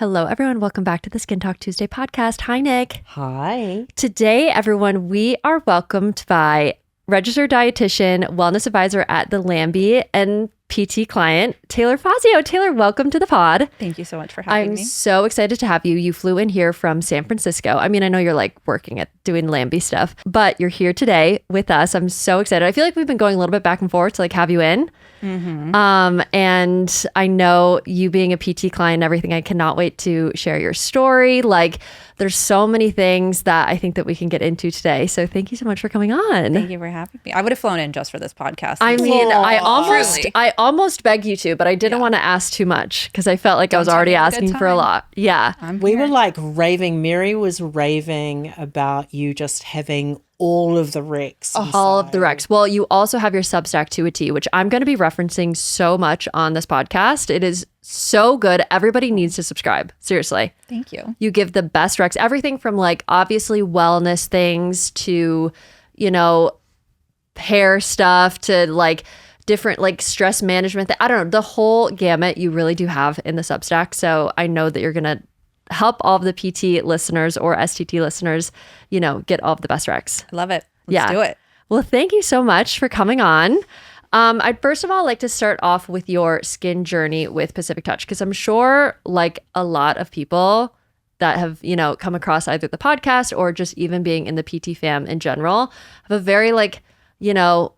Hello, everyone. Welcome back to the Skin Talk Tuesday podcast. Hi, Nick. Hi. Today, everyone, we are welcomed by registered dietitian, wellness advisor at the Lanby, and PT client, Taylor Fazio. Taylor, welcome to the pod. Thank you so much for having me. I'm so excited to have you. You flew in here from San Francisco. I mean, I know you're like working at doing Lanby stuff, but you're here today with us. I'm so excited. I feel like we've been going a little bit back and forth to like have you in. Mm-hmm. And I know you being a PT client and everything, I cannot wait to share your story. Like there's so many things that I think that we can get into today. So thank you so much for coming on. Thank you for having me. I would have flown in just for this podcast. I mean, I almost begged you to, but I didn't Yeah. want to ask too much because I felt like I was Don't tell already me it was a asking good for a time. lot. Yeah. We were like raving. Mary was raving about you just having all of the recs. All of the recs. Well, you also have your Substack to a T, which I'm going to be referencing so much on this podcast. It is so good. Everybody needs to subscribe. Seriously. Thank you. You give the best recs, everything from like obviously wellness things to, you know, hair stuff to like different like stress management. I don't know, the whole gamut you really do have in the Substack. So I know that you're going to help all of the PT listeners or STT listeners, you know, get all of the best recs. I love it. Let's do it. Well, thank you so much for coming on. I'd first of all like to start off with your skin journey with Pacific Touch, because I'm sure like a lot of people that have, you know, come across either the podcast or just even being in the PT fam in general have a very like, you know,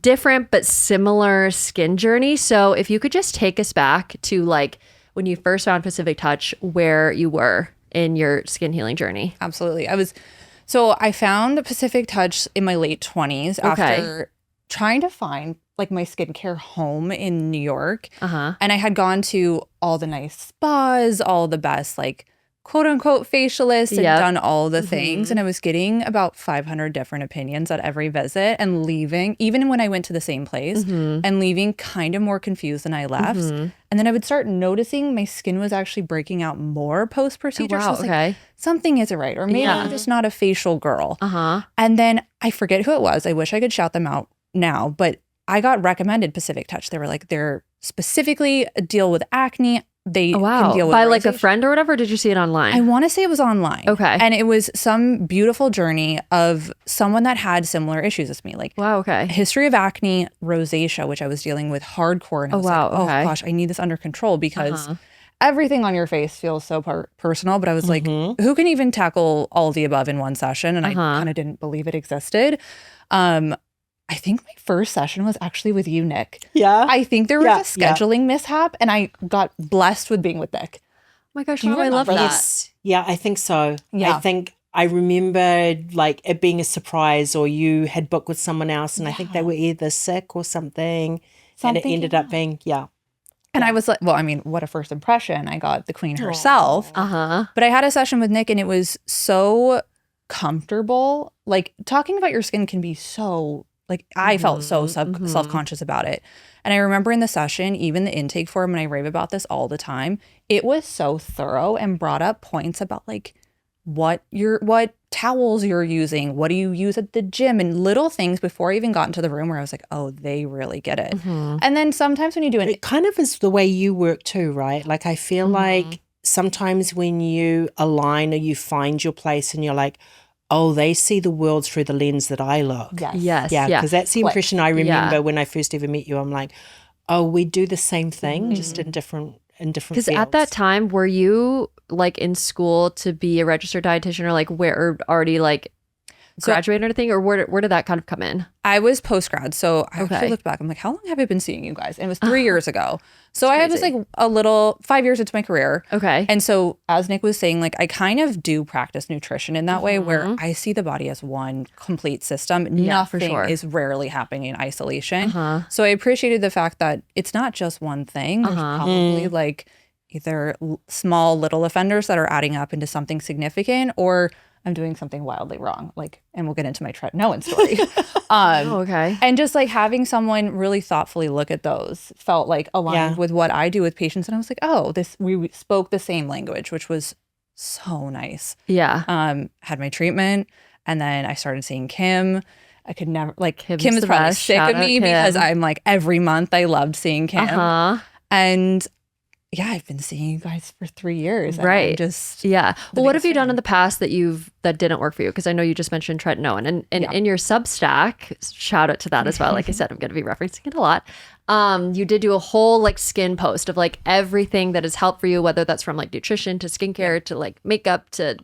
different but similar skin journey. So if you could just take us back to like when you first found Pacific Touch, where you were in your skin healing journey. Absolutely. I found Pacific Touch in my late 20s after trying to find like my skincare home in New York. Uh-huh. And I had gone to all the nice spas, all the best like quote unquote facialists and done all the things. And I was getting about 500 different opinions at every visit and leaving, even when I went to the same place, and leaving kind of more confused than I left. And then I would start noticing my skin was actually breaking out more post-procedure. Oh, wow. So I was like, something isn't right. Or maybe I'm just not a facial girl. And then I forget who it was. I wish I could shout them out now, but I got recommended Pacific Touch. They were like, they're specifically deal with acne. They can deal with by like a rosacea. friend or whatever. Did you see it online? I want to say it was online. Okay. And it was some beautiful journey of someone that had similar issues as me. Like Wow. Okay. history of acne, rosacea, which I was dealing with hardcore. And I was like, oh gosh, I need this under control because everything on your face feels so personal. But I was like, who can even tackle all of the above in one session? And I kind of didn't believe it existed. I think my first session was actually with you, Nick. Yeah. I think there was a scheduling mishap and I got blessed with being with Nick. Oh my gosh, Do you I love remember that. Yes. Yeah, I think so. Yeah. I think I remember like it being a surprise, or you had booked with someone else and I think they were either sick or something. And it ended up being, And I was like, well, I mean, what a first impression. I got the queen herself. But I had a session with Nick and it was so comfortable. Like talking about your skin can be so, like I felt so self-conscious about it. And I remember in the session, even the intake form, and I rave about this all the time, it was so thorough and brought up points about like what towels you're using, what do you use at the gym, and little things before I even got into the room where I was like, oh, they really get it. And then sometimes when you do it kind of is the way you work too, right? Like I feel like sometimes when you align or you find your place and you're like, oh, they see the world through the lens that I look. Yes. Yeah, because that's the impression I remember Yeah. when I first ever met you. I'm like, oh, we do the same thing, just in different Because fields. at that time, were you like in school to be a registered dietitian, or like where or already like graduated or anything, or where did that kind of come in? I was post-grad, so I Okay. actually looked back. I'm like, how long have I been seeing you guys? And it was 3 years ago. So I was like 5 years into my career. Okay. And so as Nick was saying, like I kind of do practice nutrition in that way where I see the body as one complete system. Yeah, for Nothing sure. is rarely happening in isolation. So I appreciated the fact that it's not just one thing. There's probably like either small little offenders that are adding up into something significant, or I'm doing something wildly wrong. Like, and we'll get into my tretinoin story. Okay. And just like having someone really thoughtfully look at those felt like aligned with what I do with patients. And I was like, oh, we spoke the same language, which was so nice. Yeah. Had my treatment, and then I started seeing Kim. I could never, like, Kim's Kim is the probably best. sick Shout of out me Kim. because I'm like every month I loved seeing Kim. And I've been seeing you guys for 3 years. And Right. I'm just Yeah. Well, what have you biggest done fan. in the past that didn't work for you? Because I know you just mentioned tretinoin, and in your Substack, shout out to that as well. Like I said, I'm going to be referencing it a lot. You did do a whole like skin post of like everything that has helped for you, whether that's from like nutrition to skincare to like makeup to,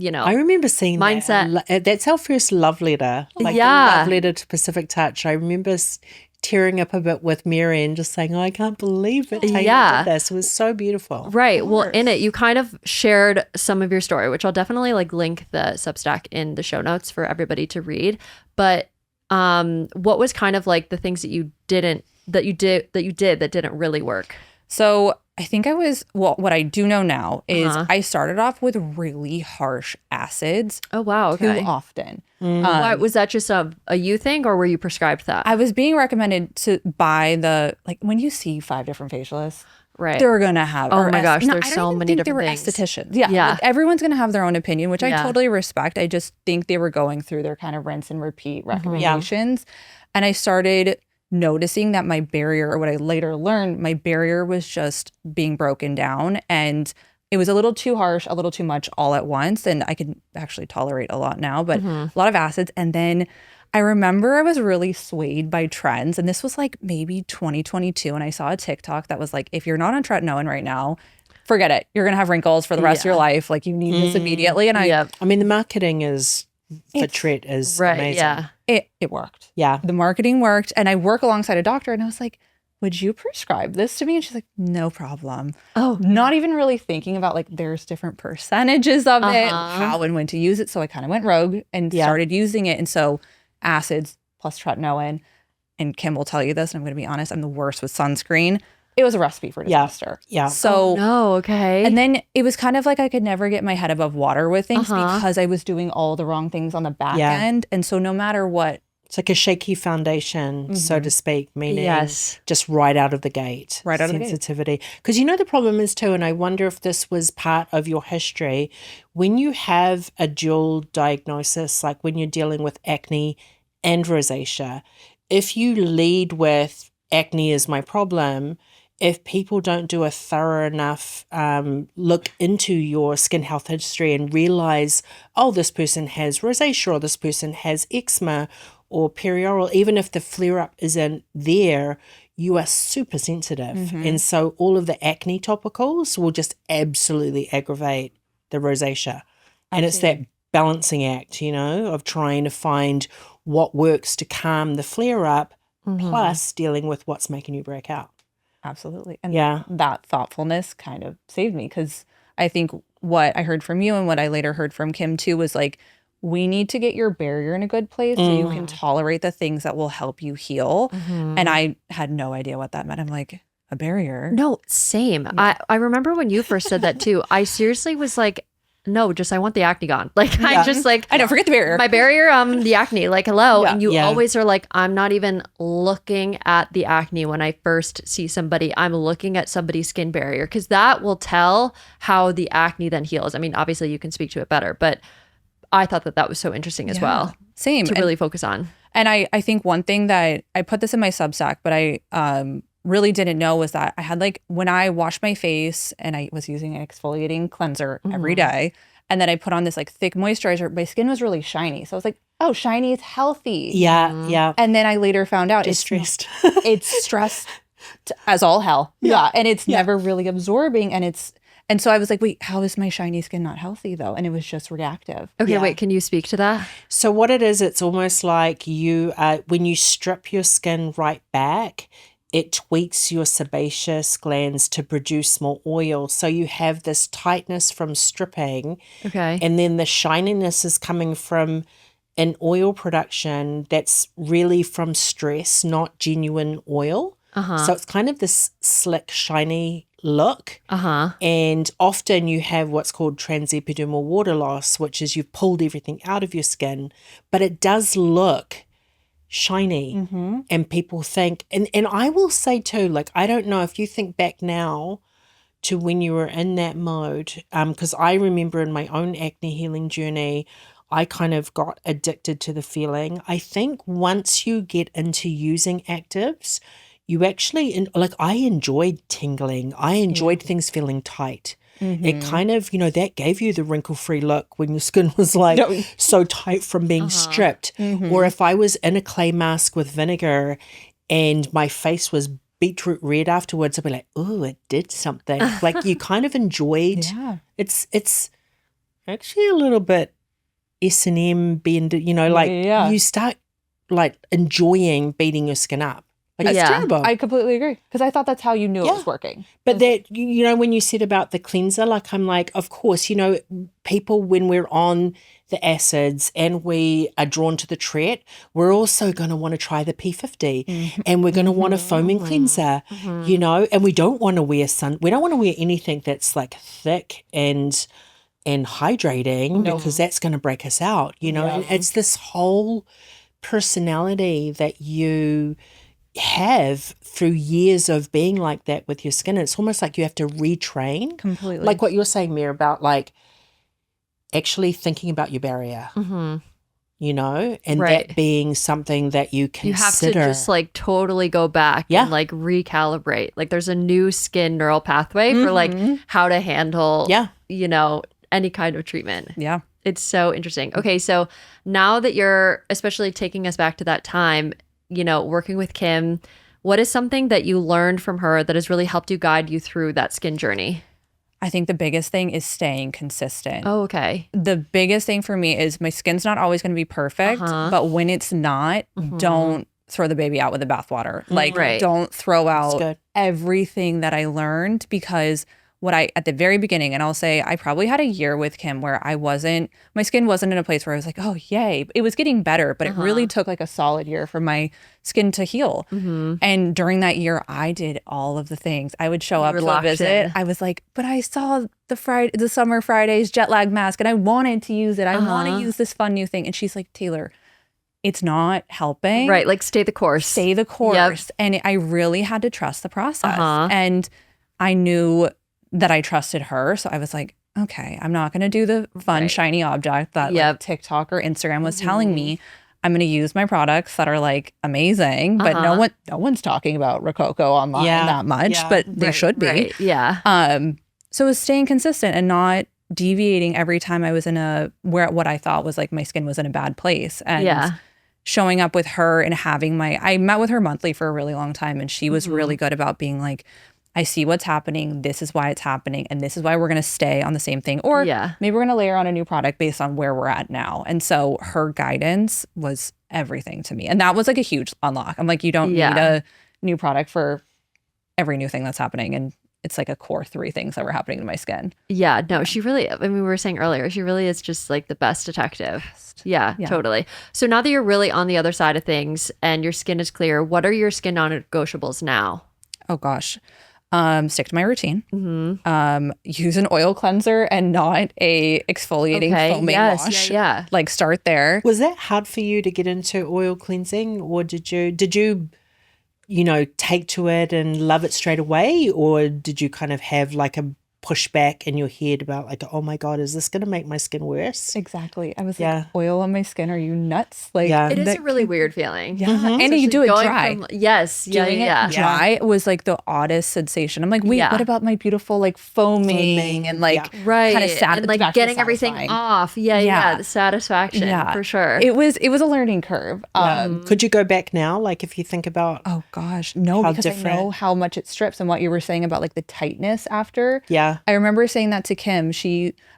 I remember seeing mindset. That's our first love letter. Like the Yeah. love letter to Pacific Touch. I remember tearing up a bit with Mary and just saying, oh, I can't believe it. Taylor Yeah. did this. It was so beautiful. Right. Well, in it, you kind of shared some of your story, which I'll definitely like link the Substack in the show notes for everybody to read. But what was kind of like the things that you did that didn't really work? So I think what I do know now is I started off with really harsh acids Oh, wow. Okay. too often. Why, was that just a you thing, or were you prescribed that? I was being recommended to buy like when you see 5 different facialists, Right. they're going to have. Oh or my gosh, no, there's I don't so even many think they were different things. estheticians. Yeah. Yeah. Like, everyone's going to have their own opinion, which I Yeah. totally respect. I just think they were going through their kind of rinse and repeat recommendations. And I started noticing that my barrier, or what I later learned, my barrier was just being broken down, and it was a little too harsh, a little too much all at once. And I can actually tolerate a lot now, but a lot of acids. And then I remember I was really swayed by trends, and this was like maybe 2022, and I saw a TikTok that was like, if you're not on tretinoin right now, forget it. You're going to have wrinkles for the rest of your life. Like, you need this immediately. And Yeah. I mean, the marketing for Tret is Right. amazing. Yeah. it worked. Yeah. The marketing worked, and I work alongside a doctor, and I was like, would you prescribe this to me? And she's like, no problem. Oh. Not even really thinking about like there's different percentages of it, how and when to use it. So I kind of went rogue and started using it. And so acids plus tretinoin, and Kim will tell you this, and I'm going to be honest, I'm the worst with sunscreen. It was a recipe for disaster. Yeah. So No. Okay. and then it was kind of like I could never get my head above water with things because I was doing all the wrong things on the back end. And so no matter what. It's like a shaky foundation, so to speak, meaning Yes. just right out of the gate. Right out of the gate. Sensitivity. Because the problem is too, and I wonder if this was part of your history, when you have a dual diagnosis, like when you're dealing with acne and rosacea, if you lead with acne is my problem, if people don't do a thorough enough look into your skin health history and realize, oh, this person has rosacea, or this person has eczema or perioral, even if the flare-up isn't there, you are super sensitive. And so all of the acne topicals will just absolutely aggravate the rosacea. And it's that balancing act, of trying to find what works to calm the flare-up plus dealing with what's making you break out. Absolutely. And Yeah. that thoughtfulness kind of saved me, because I think what I heard from you and what I later heard from Kim too was like, we need to get your barrier in a good place so you can tolerate the things that will help you heal. And I had no idea what that meant. I'm like, a barrier? No, same. I remember when you first said that too. I seriously was like, no, just I want the acne gone. Like I just like I know, forget the barrier. my barrier, the acne, like hello. Yeah. And you Yeah. always are like, I'm not even looking at the acne when I first see somebody. I'm looking at somebody's skin barrier, because that will tell how the acne then heals. I mean, obviously you can speak to it better, but I thought that was so interesting as well Same. to really focus on. And I think one thing that I put this in my Substack, but I really didn't know was that I had like, when I washed my face and I was using an exfoliating cleanser every day, and then I put on this like thick moisturizer, my skin was really shiny. So I was like, oh, shiny is healthy. Yeah, yeah. And then I later found out Just stressed. it's stressed as all hell. Yeah. And it's never really absorbing. And so I was like, wait, how is my shiny skin not healthy though? And it was just reactive. Okay, Yeah. wait, can you speak to that? So what it is, it's almost like you, when you strip your skin right back, it tweaks your sebaceous glands to produce more oil. So you have this tightness from stripping, Okay. and then the shininess is coming from an oil production that's really from stress, not genuine oil. So it's kind of this slick, shiny look. And often you have what's called transepidermal water loss, which is you've pulled everything out of your skin, but it does look shiny. And people think, and I will say too, like, I don't know if you think back now to when you were in that mode, because I remember in my own acne healing journey, I kind of got addicted to the feeling. I think once you get into using actives, you actually, like, I enjoyed tingling. I enjoyed things feeling tight. It kind of, that gave you the wrinkle-free look when your skin was like so tight from being stripped. Or if I was in a clay mask with vinegar and my face was beetroot red afterwards, I'd be like, oh, it did something. Like, you kind of enjoyed. It's actually a little bit S&M being, you start like enjoying beating your skin up. Like, it's terrible. I completely agree, because I thought that's how you knew it was working. But that, when you said about the cleanser, like, I'm like, of course, people, when we're on the acids and we are drawn to the tret, we're also going to want to try the P50 and we're going to want a foaming cleanser, and we don't want to wear we don't want to wear anything that's like thick and hydrating because that's going to break us out, and it's this whole personality that you have through years of being like that with your skin. It's almost like you have to retrain completely, like what you're saying, Mir, about like actually thinking about your barrier, and that being something that you consider. You have to just like totally go back and like recalibrate. Like, there's a new skin neural pathway for like how to handle any kind of treatment. Yeah. It's so interesting. Okay, so now that you're especially taking us back to that time, working with Kim, what is something that you learned from her that has really helped you guide you through that skin journey? I think the biggest thing is staying consistent. Oh, okay. The biggest thing for me is my skin's not always going to be perfect, but when it's not, don't throw the baby out with the bathwater. Like, don't throw out everything that I learned, because at the very beginning, and I'll say I probably had a year with Kim where my skin wasn't in a place where I was like, oh, yay. It was getting better, but it really took like a solid year for my skin to heal. And during that year, I did all of the things. I would show up to a visit. I was like, but I saw the Summer Fridays jet lag mask and I wanted to use it. I want to use this fun new thing. And she's like, Taylor, it's not helping. Right. Like, stay the course. Stay the course. Yep. And I really had to trust the process. And I knew that I trusted her. So I was like, okay, I'm not going to do the fun, shiny object that like TikTok or Instagram was telling me. I'm going to use my products that are like amazing, but no one's talking about Rococo online that much, but they should be. Right. Yeah. So it was staying consistent and not deviating every time I was in what I thought was like my skin was in a bad place. And showing up with her and I met with her monthly for a really long time, and she was really good about being like, I see what's happening. This is why it's happening. And this is why we're going to stay on the same thing. Or maybe we're going to layer on a new product based on where we're at now. And so her guidance was everything to me. And that was like a huge unlock. I'm like, you don't need a new product for every new thing that's happening. And it's like a core 3 things that were happening to my skin. Yeah, no, she really, I mean, we were saying earlier, she really is just like the best detective. Yeah, totally. So now that you're really on the other side of things and your skin is clear, what are your skin non-negotiables now? Oh gosh. Stick to my routine. Use an oil cleanser and not a exfoliating foaming wash. Yeah. Like, start there. Was that hard for you to get into oil cleansing, or did you take to it and love it straight away, or did you kind of have like a pushback in your head about like, oh my God, is this going to make my skin worse? Exactly. I was like, oil on my skin? Are you nuts? Like, it is a really weird feeling. Yeah. And you do it dry. Doing it dry was like the oddest sensation. I'm like, wait, what about my beautiful like foaming and like kind of sad, and like getting everything off. The satisfaction for sure. It was a learning curve. Could you go back now? Like, if you think about, oh gosh, no, because I know how much it strips, and what you were saying about like the tightness after. Yeah. I remember saying that to Kim.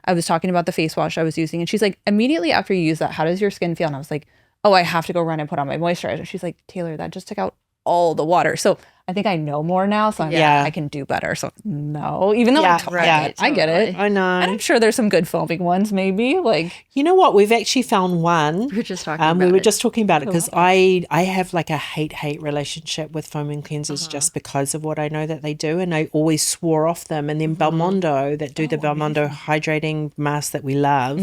I was talking about the face wash I was using, and she's like, immediately after you use that, how does your skin feel? And I was like, oh, I have to go run and put on my moisturizer. She's like, Taylor, that just took out all the water. So I think I know more now, so I can do better. So no, even though I get it. I know. And I'm sure there's some good foaming ones, maybe. Like, you know what? We've actually found one. We were just talking about We were just talking about it because I have like a hate relationship with foaming cleansers just because of what I know that they do, and I always swore off them. And then Belmondo, that do the Belmondo hydrating mask that we love,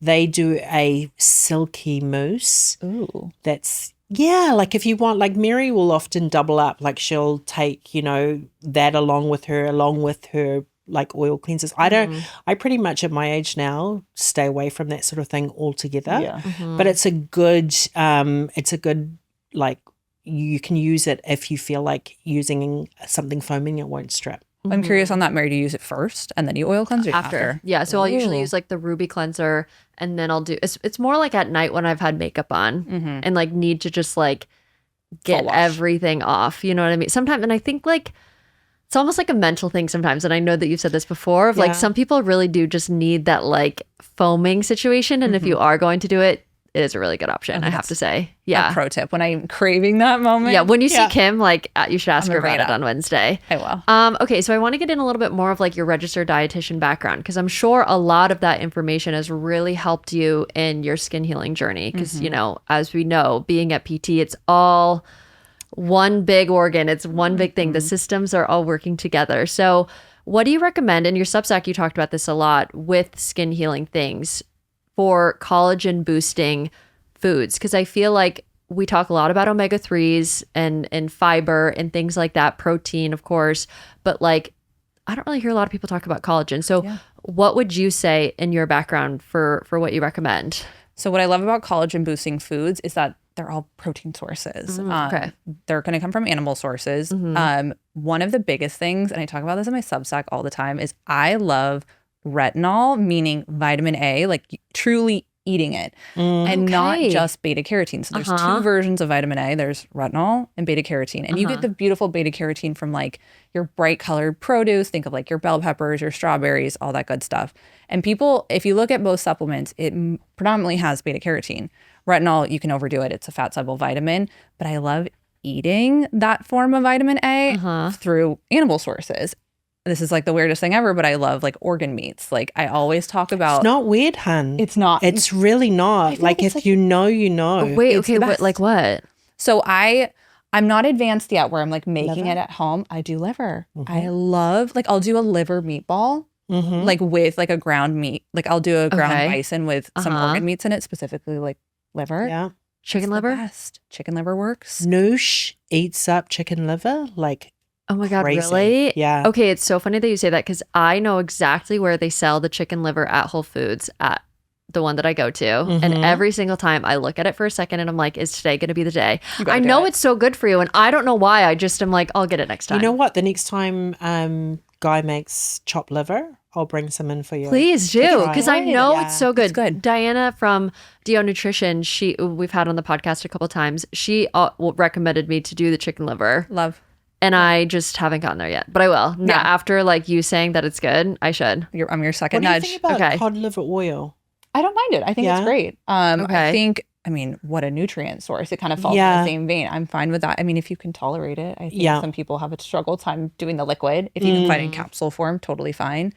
they do a silky mousse. Ooh. That's like if you want, like Mary will often double up, like she'll take, that along with her like oil cleansers. I pretty much at my age now stay away from that sort of thing altogether. Yeah. But it's a good like, you can use it if you feel like using something foaming, it won't strip. I'm curious on that, Mary. Do you use it first and then you oil cleanse or after? Yeah, so I'll usually use like the Ruby cleanser, and then I'll do it's more like at night when I've had makeup on and like need to just like get everything off. You know what I mean? Sometimes, and I think like it's almost like a mental thing sometimes. And I know that you've said this before of like some people really do just need that like foaming situation. And if you are going to do it, it is a really good option, I have to say. Yeah. A pro tip when I'm craving that moment. Yeah. When you see Kim, like you should ask her about it on Wednesday. I will. Okay. So I want to get in a little bit more of like your registered dietitian background, because I'm sure a lot of that information has really helped you in your skin healing journey. Because, you know, as we know, being at PT, it's all one big organ. It's one big thing. The systems are all working together. So what do you recommend? In your Substack, you talked about this a lot with skin healing things for collagen boosting foods, because I feel like we talk a lot about omega-3s and fiber and things like that, protein, of course, but like I don't really hear a lot of people talk about collagen. So what would you say in your background for what you recommend? So what I love about collagen boosting foods is that they're all protein sources. They're going to come from animal sources. One of the biggest things, and I talk about this in my Substack all the time, is I love retinol, meaning vitamin A, like truly eating it, and not just beta carotene. So there's two versions of vitamin A. There's retinol and beta carotene. And you get the beautiful beta carotene from like your bright colored produce. Think of like your bell peppers, your strawberries, all that good stuff. And people, if you look at most supplements, it predominantly has beta carotene. Retinol, you can overdo it. It's a fat soluble vitamin, but I love eating that form of vitamin A through animal sources. This is like the weirdest thing ever, but I love like organ meats. Like I always talk about. It's not weird, hun. It's not. It's really not. Like if you know, you know. Wait, okay, what? Like what? So I'm not advanced yet where I'm like making it at home. I do liver. I love, like I'll do a liver meatball, like with like a ground meat. Like I'll do a ground bison with some organ meats in it, specifically like liver. Yeah. Chicken liver? Best. Chicken liver works. Noosh eats up chicken liver like oh my God, crazy. really? Yeah. Okay, it's so funny that you say that, because I know exactly where they sell the chicken liver at Whole Foods, at the one that I go to. And every single time I look at it for a second and I'm like, is today going to be the day? I know it's so good for you, and I don't know why. I just am like, I'll get it next time. You know what? The next time Guy makes chopped liver, I'll bring some in for you. Please do, because I know it's so good. It's good. Diana from DO Nutrition, we've had on the podcast a couple of times. She recommended me to do the chicken liver. Love. And I just haven't gotten there yet, but I will. Yeah. After like you saying that it's good, I should. I'm your second What do nudge. you think about cod liver oil? I don't mind it. I think it's great. I think, I mean, what a nutrient source. It kind of falls in the same vein. I'm fine with that. I mean, if you can tolerate it, I think some people have a struggle time doing the liquid. If you can find it in capsule form, totally fine.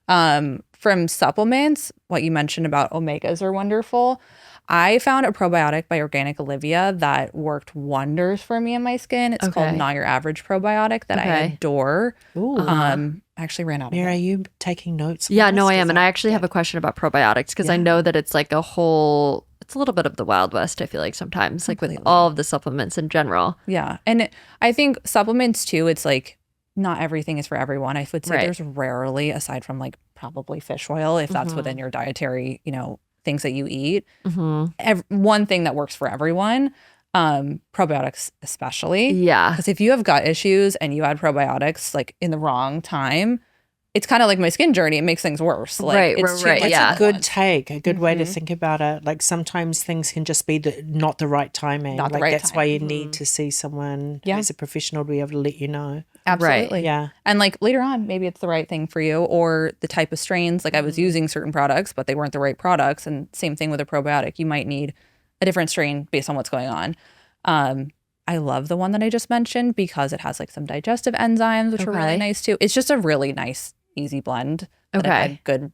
From supplements, what you mentioned about omegas are wonderful. I found a probiotic by Organic Olivia that worked wonders for me and my skin. It's called Not Your Average Probiotic that I adore. I actually ran out of it. Mary, are you taking notes? Yeah, no, I am. And I actually have a question about probiotics, because I know that it's like it's a little bit of the Wild West, I feel like sometimes, like with all of the supplements in general. Yeah. And I think supplements too, it's like not everything is for everyone. I would say there's rarely, aside from like probably fish oil, if that's within your dietary, things that you eat. One thing that works for everyone, probiotics especially. Yeah. Because if you have gut issues and you add probiotics like in the wrong time, it's kind of like my skin journey. It makes things worse. Like, right. It's a good take, a good way to think about it. Like sometimes things can just be not the right timing. Not the right that's time. why you need to see someone who's a professional to be able to let you know. Absolutely. Right. Yeah. And like later on, maybe it's the right thing for you, or the type of strains. Like I was using certain products, but they weren't the right products. And same thing with a probiotic. You might need a different strain based on what's going on. I love the one that I just mentioned because it has like some digestive enzymes, which are really nice too. It's just a really nice, easy blend that I've had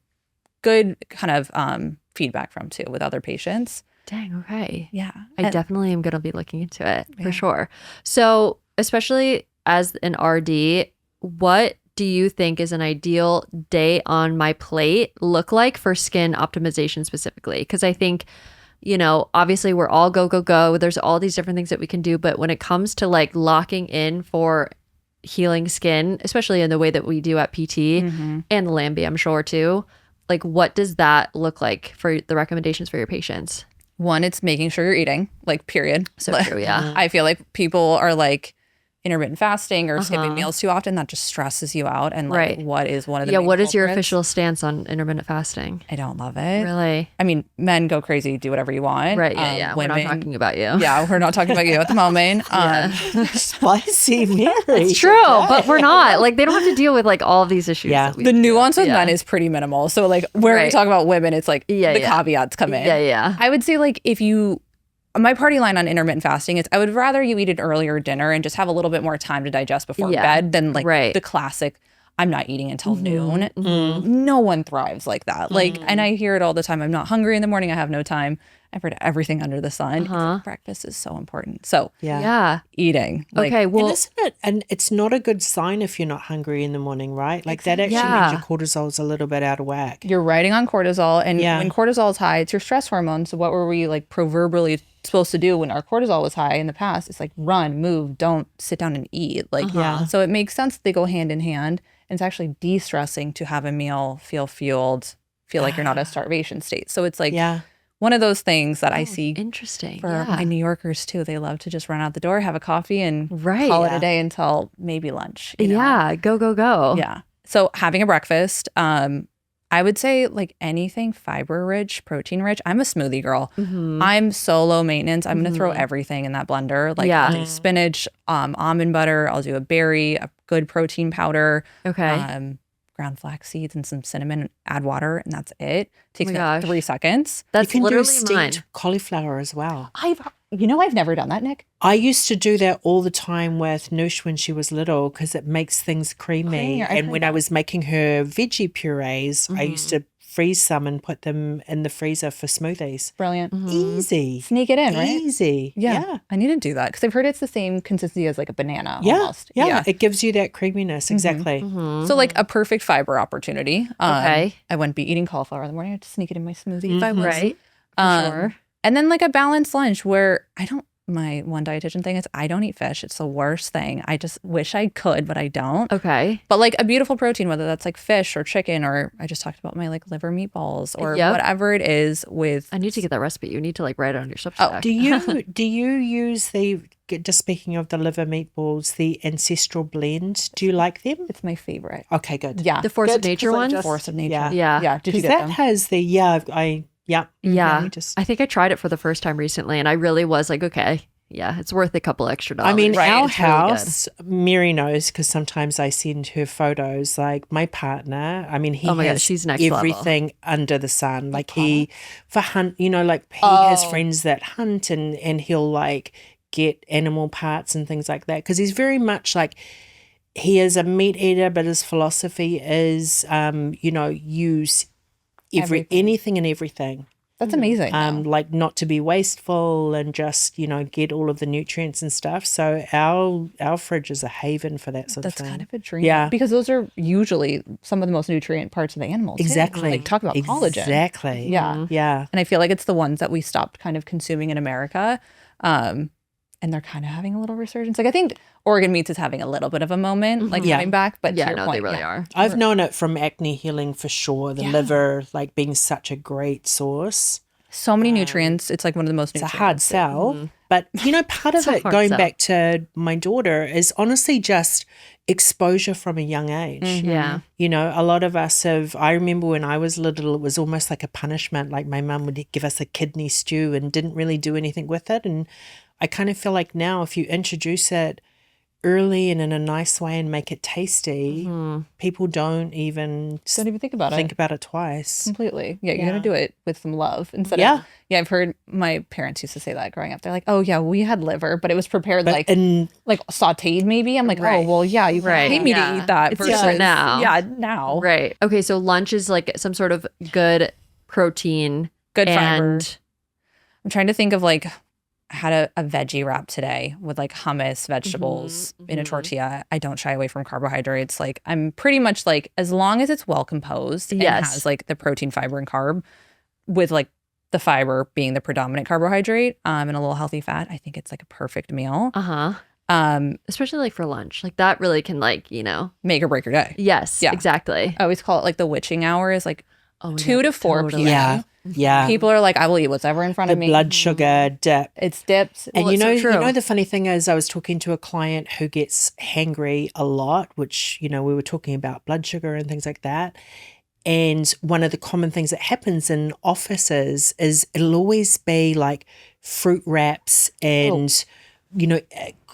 good kind of feedback from too with other patients. Dang, okay. Yeah. I definitely am going to be looking into it for sure. So especially as an RD, what do you think is an ideal day on my plate look like for skin optimization specifically? Because I think, obviously we're all go. There's all these different things that we can do. But when it comes to like locking in for healing skin, especially in the way that we do at PT and Lanby, I'm sure too, like what does that look like for the recommendations for your patients? one, it's making sure you're eating, like, period. So true, yeah. I feel like people are like intermittent fasting or skipping meals too often. That just stresses you out. And like, what is one of the main what is your culprits? official stance on intermittent fasting? I don't love it. Really? I mean, men go crazy, do whatever you want. Right, yeah. Women, we're not talking about you. Yeah, we're not talking about you at the moment. Spicy Mary. It's true, but we're not. Like, they don't have to deal with like all of these issues. Yeah. The nuance with men is pretty minimal. So like where we talk about women, it's like the caveats come in. Yeah. I would say like my party line on intermittent fasting is I would rather you eat an earlier dinner and just have a little bit more time to digest before bed than like the classic, I'm not eating until noon. No one thrives like that. Like, and I hear it all the time. I'm not hungry in the morning. I have no time. I've heard everything under the sun. Breakfast is so important. So eating. Like, okay, well. And isn't it? And it's not a good sign if you're not hungry in the morning, right? Like that actually means your cortisol's a little bit out of whack. You're riding on cortisol. And when cortisol is high, it's your stress hormone. So what were we like proverbially supposed to do when our cortisol was high in the past? It's like run, move, don't sit down and eat. Like, so it makes sense that they go hand in hand. And it's actually de-stressing to have a meal, feel fueled, feel like you're not in a starvation state. So it's like one of those things that I see Interesting. for my New Yorkers too. They love to just run out the door, have a coffee, and call it a day until maybe lunch. You know? Yeah, go. Yeah. So having a breakfast, I would say like anything fiber rich, protein rich. I'm a smoothie girl. I'm so low maintenance. I'm going to throw everything in that blender. Like I'll do spinach, almond butter. I'll do a berry, a good protein powder. Okay. Ground flax seeds and some cinnamon, add water, and that's it. Takes about 3 seconds. That's you can literally do steamed cauliflower as well. I've never done that, Nick. I used to do that all the time with Noosh when she was little because it makes things creamy. And when I was making her veggie purees, I used to freeze some and put them in the freezer for smoothies. Brilliant. Easy. Sneak it in, right? Easy. Yeah. I need to do that because I've heard it's the same consistency as like a banana almost. Yeah. It gives you that creaminess. Exactly. So like a perfect fiber opportunity. I wouldn't be eating cauliflower in the morning. I'd just sneak it in my smoothie if I was. Right. Sure. And then like a balanced lunch where my one dietitian thing is I don't eat fish. It's the worst thing. I just wish I could, but I don't. Okay. But like a beautiful protein, whether that's like fish or chicken, or I just talked about my like liver meatballs or whatever it is with. I need to get that recipe. You need to like write it on your Substack. Do you use just speaking of the liver meatballs, the ancestral blend? Do you like them? It's my favorite. Okay, good. Yeah. The Force of Nature one? Force of Nature. Yeah. Did you get them? Has the, Yeah. I think I tried it for the first time recently and I really was like, okay. Yeah, it's worth a couple extra dollars. I mean, our house, really Mary knows because sometimes I send her photos. Like my partner, I mean, he has she's next everything level. Under the sun. Like for hunt, like he has friends that hunt and he'll like get animal parts and things like that because he's very much like, he is a meat eater, but his philosophy is, use anything and everything. That's amazing. Like not to be wasteful and just, get all of the nutrients and stuff. So our fridge is a haven for that sort of thing. That's kind of a dream. Yeah. Because those are usually some of the most nutrient parts of the animal. Exactly. Like talk about collagen. Exactly. Yeah. Yeah. And I feel like it's the ones that we stopped kind of consuming in America. And they're kind of having a little resurgence. Like I think organ meats is having a little bit of a moment, like coming back. But to your point, they really are. I've known it from acne healing for sure. The liver, like being such a great source. So many nutrients. It's like one of the most. It's a hard sell, but part of it going back to my daughter is honestly just exposure from a young age. Yeah. A lot of us have. I remember when I was little, it was almost like a punishment. Like my mum would give us a kidney stew and didn't really do anything with it, and I kind of feel like now if you introduce it early and in a nice way and make it tasty, people don't even think about it twice. Completely. Yeah, you're going to do it with some love instead of, I've heard my parents used to say that growing up. They're like, oh yeah, we had liver, but it was prepared like sauteed maybe. I'm like, oh, well, yeah, you can pay me to eat that. It's different now. Yeah, now. Right. Okay, so lunch is like some sort of good protein. Good fiber. I'm trying to think of like, I had a veggie wrap today with like hummus, vegetables in a tortilla. I don't shy away from carbohydrates. Like I'm pretty much like, as long as it's well composed and has like the protein, fiber, and carb with like the fiber being the predominant carbohydrate and a little healthy fat, I think it's like a perfect meal. Especially like for lunch. Like that really can like, make or break your day. Yes, exactly. I always call it like the witching hour is like 2 to 4 p.m. Yeah. People are like, I will eat whatever in front The of me. blood sugar dip. It's dips. And Well, you it's so true. know, the funny thing is I was talking to a client who gets hangry a lot, which, we were talking about blood sugar and things like that. And one of the common things that happens in offices is it'll always be like fruit wraps and,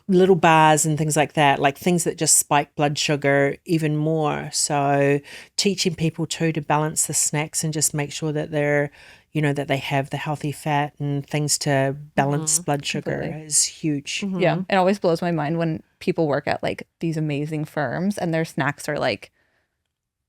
little bars and things like that, like things that just spike blood sugar even more. So teaching people too to balance the snacks and just make sure that they're, that they have the healthy fat and things to balance blood sugar is huge. Yeah. It always blows my mind when people work at like these amazing firms and their snacks are like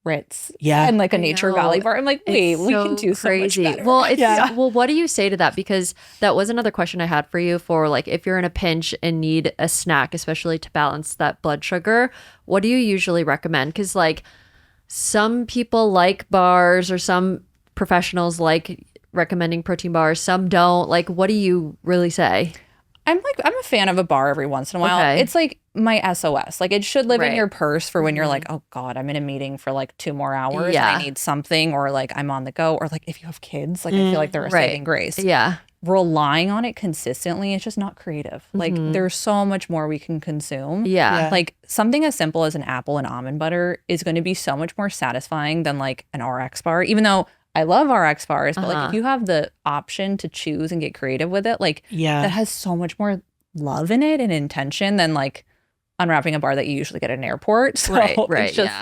Ritz and like a Nature Valley bar. I'm like, wait, we can do crazy. So much better. Well, well, what do you say to that? Because that was another question I had for you for like, if you're in a pinch and need a snack, especially to balance that blood sugar, what do you usually recommend? Because like some people like bars or some professionals like recommending protein bars, some don't. Like, what do you really say? I'm a fan of a bar every once in a while. Okay. It's like my SOS. Like it should live in your purse for when you're like, oh God, I'm in a meeting for like 2 more hours and I need something, or like I'm on the go, or like if you have kids, like I feel like they're a saving grace. Yeah. Relying on it consistently, it's just not creative. Like there's so much more we can consume. Yeah. Like something as simple as an apple and almond butter is going to be so much more satisfying than like an RX bar, even though I love RX bars, but like if you have the option to choose and get creative with it, like that has so much more love in it and intention than like unwrapping a bar that you usually get at an airport. So it's just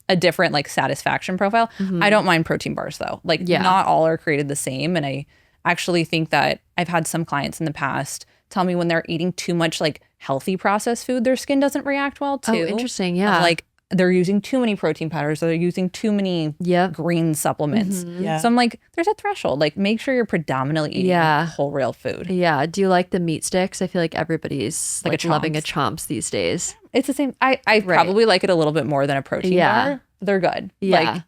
a different like satisfaction profile. I don't mind protein bars though. Like not all are created the same. And I actually think that I've had some clients in the past tell me when they're eating too much like healthy processed food, their skin doesn't react well to. Oh, interesting. Yeah. Like they're using too many protein powders, or they're using too many green supplements. So I'm like, there's a threshold. Like make sure you're predominantly eating whole real food. Yeah. Do you like the meat sticks? I feel like everybody's like loving a Chomps these days. It's the same. I probably like it a little bit more than a protein bar. They're good. Yeah. Like,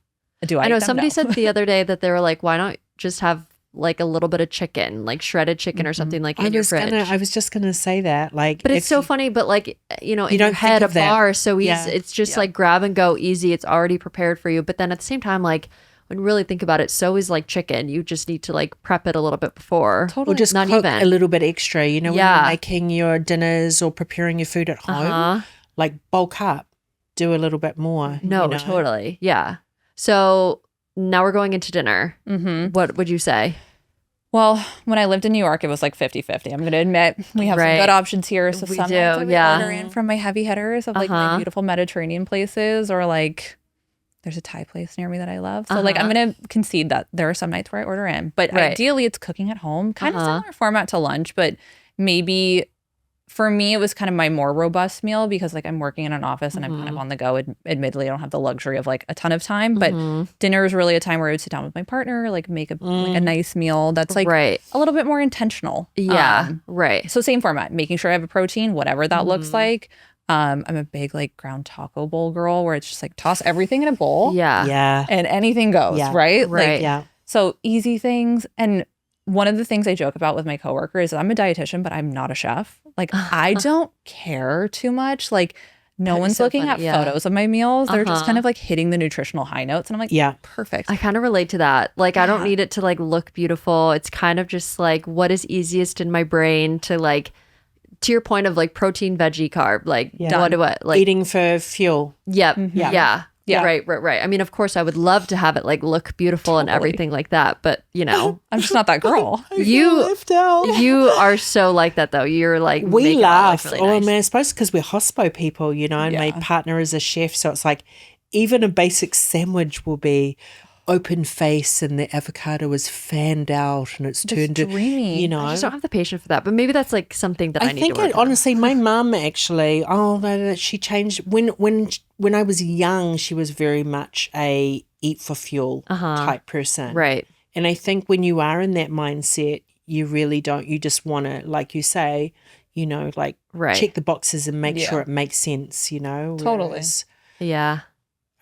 do I know eat them? somebody No. said the other day that they were like, why not just have like a little bit of chicken, like shredded chicken or something like in your fridge. I was just gonna say that, like, but it's so funny. But like, in your don't head, think a of that. bar is so easy. It's just like grab and go easy. It's already prepared for you. But then at the same time, like when you really think about it, so is like chicken. You just need to like prep it a little bit before. Totally. Or just Not cook even. a little bit extra, when you're making your dinners or preparing your food at home, like bulk up, do a little bit more. No, totally. Yeah. So now we're going into dinner. What would you say? Well, when I lived in New York, it was like 50-50. I'm going to admit we have some good options here. So We sometimes do, I would yeah. order in from my heavy hitters of like my beautiful Mediterranean places, or like there's a Thai place near me that I love. So like I'm going to concede that there are some nights where I order in, but ideally it's cooking at home, kind of similar format to lunch, but maybe for me, it was kind of my more robust meal because like I'm working in an office and I'm kind of on the go. Admittedly, I don't have the luxury of like a ton of time, but dinner is really a time where I would sit down with my partner, like make a like a nice meal that's like a little bit more intentional. Yeah, So same format, making sure I have a protein, whatever that looks like. I'm a big like ground taco bowl girl where it's just like toss everything in a bowl. Yeah. And anything goes, right? Right. Like, so easy things. And one of the things I joke about with my coworker is I'm a dietitian, but I'm not a chef. Like I don't care too much. Like no one's looking at photos of my meals. They're just kind of like hitting the nutritional high notes. And I'm like, perfect. I kind of relate to that. Like I don't need it to like look beautiful. It's kind of just like what is easiest in my brain to like, to your point of like protein, veggie, carb, like what do I like eating for fuel. Yep. Yeah. Right. I mean, of course, I would love to have it like look beautiful and everything like that, but I'm just not that girl. You are so like that though. You're like we laugh. Really nice. Man, I suppose because we're hospo people, and my partner is a chef, so it's like even a basic sandwich will be open face and the avocado is fanned out and it's turned to, dreamy. I just don't have the patience for that. But maybe that's like something that I need think to work on. honestly, my mum actually, she changed when I was young. She was very much a eat for fuel type person, right? And I think when you are in that mindset, you really don't. You just want to, like you say, check the boxes and make sure it makes sense. Totally. Whereas, Yeah.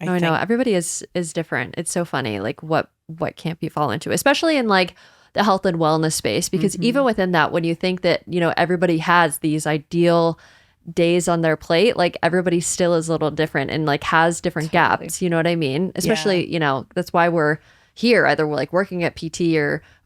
I know everybody is different. It's so funny, like what camp you fall into, especially in like the health and wellness space, because even within that, when you think that, everybody has these ideal days on their plate, like everybody still is a little different and like has different gaps. You know what I mean? Especially, that's why we're here, either like working at PT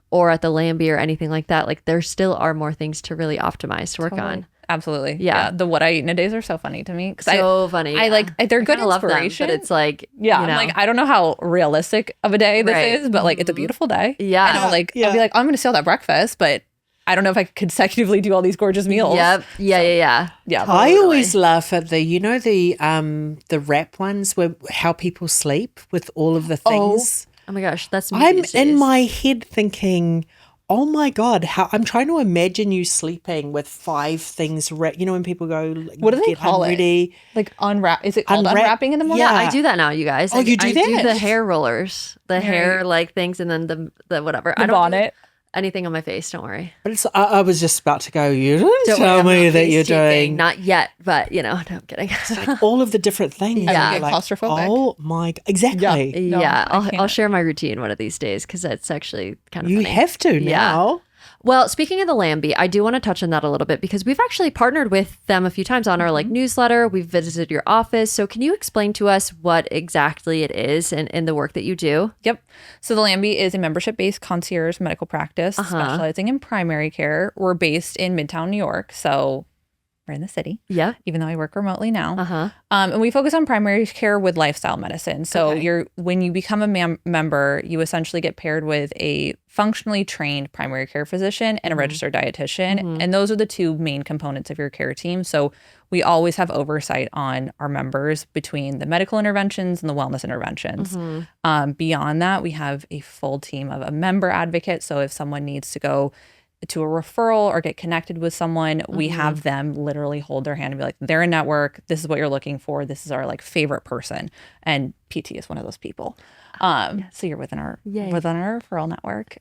or at the Lanby or anything like that, like there still are more things to really optimize to work on. Absolutely. Yeah. The what I eat in a days are so funny to me. So funny. I like, they're good love them, inspiration. but it's like, yeah, I'm like, I don't know how realistic of a day this is, but like, it's a beautiful day. Yeah. And I'll be like, I'm going to steal that breakfast, but I don't know if I could consecutively do all these gorgeous meals. Yep. Yeah. I always laugh at the wrap ones where how people sleep with all of the things. Oh my gosh, that's me I'm these in days. my head thinking, oh my God, how I'm trying to imagine you sleeping with 5 things. When people go, what do they call it? Like unwrap? Is it called unwrapping in the morning? Yeah, I do that now, you guys. Oh, you do I that? do the hair rollers, the hair like things, and then the whatever. The I don't bonnet. do anything on my face. Don't worry. But it's, I was just about to go, you didn't Don't tell worry, I'm me not that face you're taping. doing Not yet, but no, I'm kidding. like all of the different things. Yeah. You're I get claustrophobic. Oh my, exactly. No, Yeah, I can't. I'll share my routine one of these days because that's actually kind of You funny. have to Yeah. now. Well, speaking of the Lanby, I do want to touch on that a little bit because we've actually partnered with them a few times on our like newsletter. We've visited your office. So can you explain to us what exactly it is in the work that you do? Yep. So the Lanby is a membership-based concierge medical practice specializing in primary care. We're based in Midtown, New York. So we're in the city. Yeah. Even though I work remotely now. Uh-huh. And we focus on primary care with lifestyle medicine. So Okay. when you become a member, you essentially get paired with a functionally trained primary care physician and a registered dietitian. And those are the 2 main components of your care team. So we always have oversight on our members between the medical interventions and the wellness interventions. Beyond that, we have a full team of a member advocate. So if someone needs to go to a referral or get connected with someone, we have them literally hold their hand and be like, they're a network. This is what you're looking for. This is our like favorite person. And PT is one of those people. So you're within our referral network.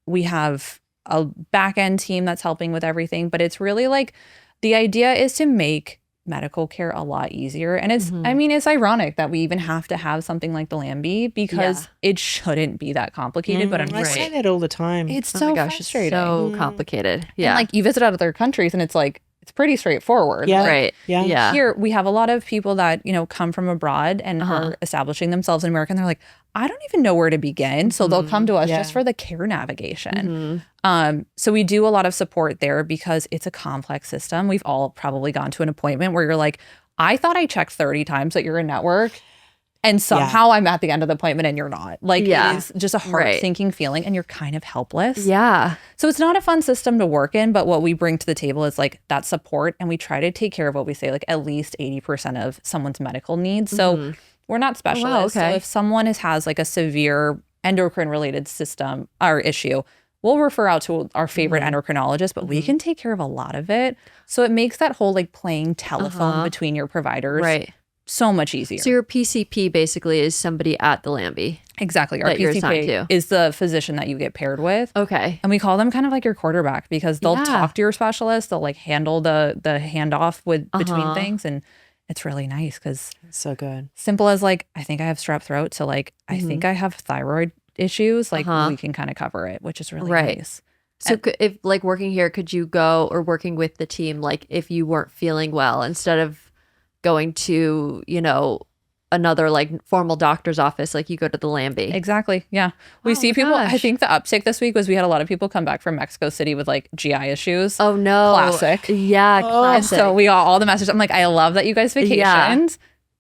We have a back end team that's helping with everything, but it's really like the idea is to make medical care a lot easier. And it's, I mean, it's ironic that we even have to have something like the Lanby because it shouldn't be that complicated, but I say that all the time. it's Oh so my gosh, frustrating. it's so complicated. Yeah. And like you visit other countries and it's like, it's pretty straightforward. Yeah. Like, right. Yeah. Yeah. here we have a lot of people that, come from abroad and are establishing themselves in America. And they're like, I don't even know where to begin. So they'll come to us just for the care navigation. So we do a lot of support there because it's a complex system. We've all probably gone to an appointment where you're like, I thought I checked 30 times that you're in network. And somehow I'm at the end of the appointment and you're not. Like, it is just a heart-sinking feeling and you're kind of helpless. Yeah. So it's not a fun system to work in, but what we bring to the table is like that support. And we try to take care of what we say, like at least 80% of someone's medical needs. So we're not specialists. okay. So if someone has like a severe endocrine-related system or issue, we'll refer out to our favorite endocrinologist, but we can take care of a lot of it. So it makes that whole like playing telephone between your providers so much easier. So your PCP basically is somebody at the Lanby. Exactly. Our that you're assigned PCP to. is the physician that you get paired with. Okay. And we call them kind of like your quarterback because they'll Yeah. talk to your specialist. They'll like handle the handoff with between things. And it's really nice because So good. simple as like, I think I have strep throat. So like, I think I have thyroid issues. Like we can kind of cover it, which is really nice. So if like working here, could you go or working with the team, like if you weren't feeling well, instead of going to, another like formal doctor's office, like you go to the Lanby? Exactly. Yeah. We see people. I gosh. think the uptick this week was we had a lot of people come back from Mexico City with like GI issues. Oh no. Classic. Yeah, And classic. so we got all the messages. I'm like, I love that you guys vacationed. Yeah.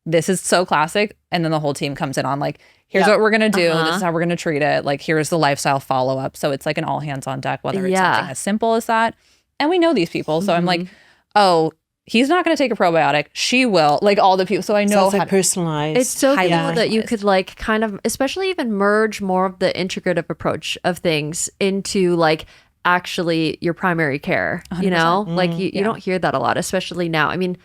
This is so classic. And then the whole team comes in on like, here's what we're going to do. This is how we're going to treat it. Like, here's the lifestyle follow up. So it's like an all hands on deck, whether it's something as simple as that. And we know these people. So I'm like, oh, he's not going to take a probiotic. She will. Like all the people. So I So know it's how like personalized. It's so cool highly that you personalized. could like kind of, especially even merge more of the integrative approach of things into like actually your primary care, like you don't hear that a lot, especially now. I mean,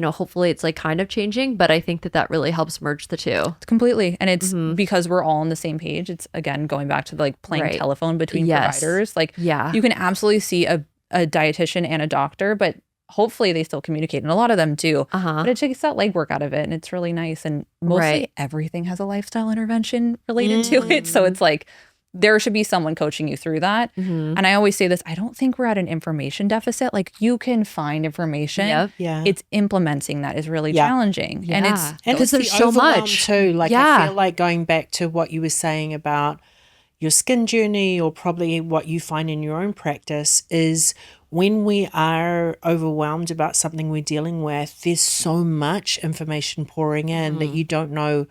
hopefully it's like kind of changing, but I think that really helps merge the two. completely. And it's because we're all on the same page. It's again, going back to like playing telephone between providers. Like you can absolutely see a dietitian and a doctor, but hopefully they still communicate. And a lot of them do, but it takes that legwork out of it. And it's really nice. And mostly everything has a lifestyle intervention related to it. So it's like, there should be someone coaching you through that. And I always say this, I don't think we're at an information deficit. Like you can find information. Yep. Yeah. It's implementing that is really challenging. Yeah. And And because it's there's the so overwhelm much too. Like Yeah. I feel like going back to what you were saying about your skin journey, or probably what you find in your own practice, is when we are overwhelmed about something we're dealing with, there's so much information pouring in that you don't know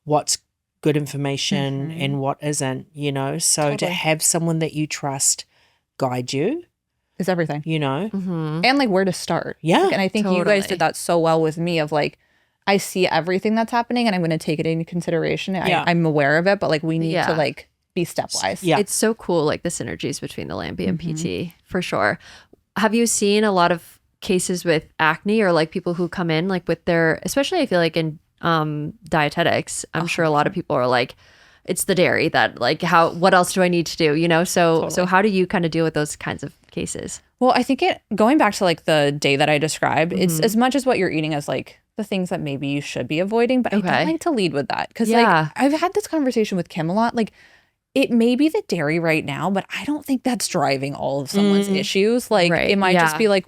what's good information and what isn't, you know. So to have someone that you trust guide you, It's everything. you know. And like where to start. Yeah, Like, and I think you guys totally. did that so well with me of like, I see everything that's happening and I'm going to take it into consideration. Yeah. I'm aware of it, but like we need Yeah. to like be stepwise. Yeah. It's so cool, like the synergies between the Lanby and PT, for sure. Have you seen a lot of cases with acne, or like people who come in like with their, especially I feel like in dietetics, I'm sure a lot of people are like, it's the dairy that like, what else do I need to do? You know? So how do you kind of deal with those kinds of cases? Well, I think going back to like the day that I described, it's as much as what you're eating as like the things that maybe you should be avoiding, but I Okay. don't like to lead with that. Cause Yeah. like I've had this conversation with Kim a lot. Like it may be the dairy right now, but I don't think that's driving all of someone's issues. Like Right. it might just Yeah. be like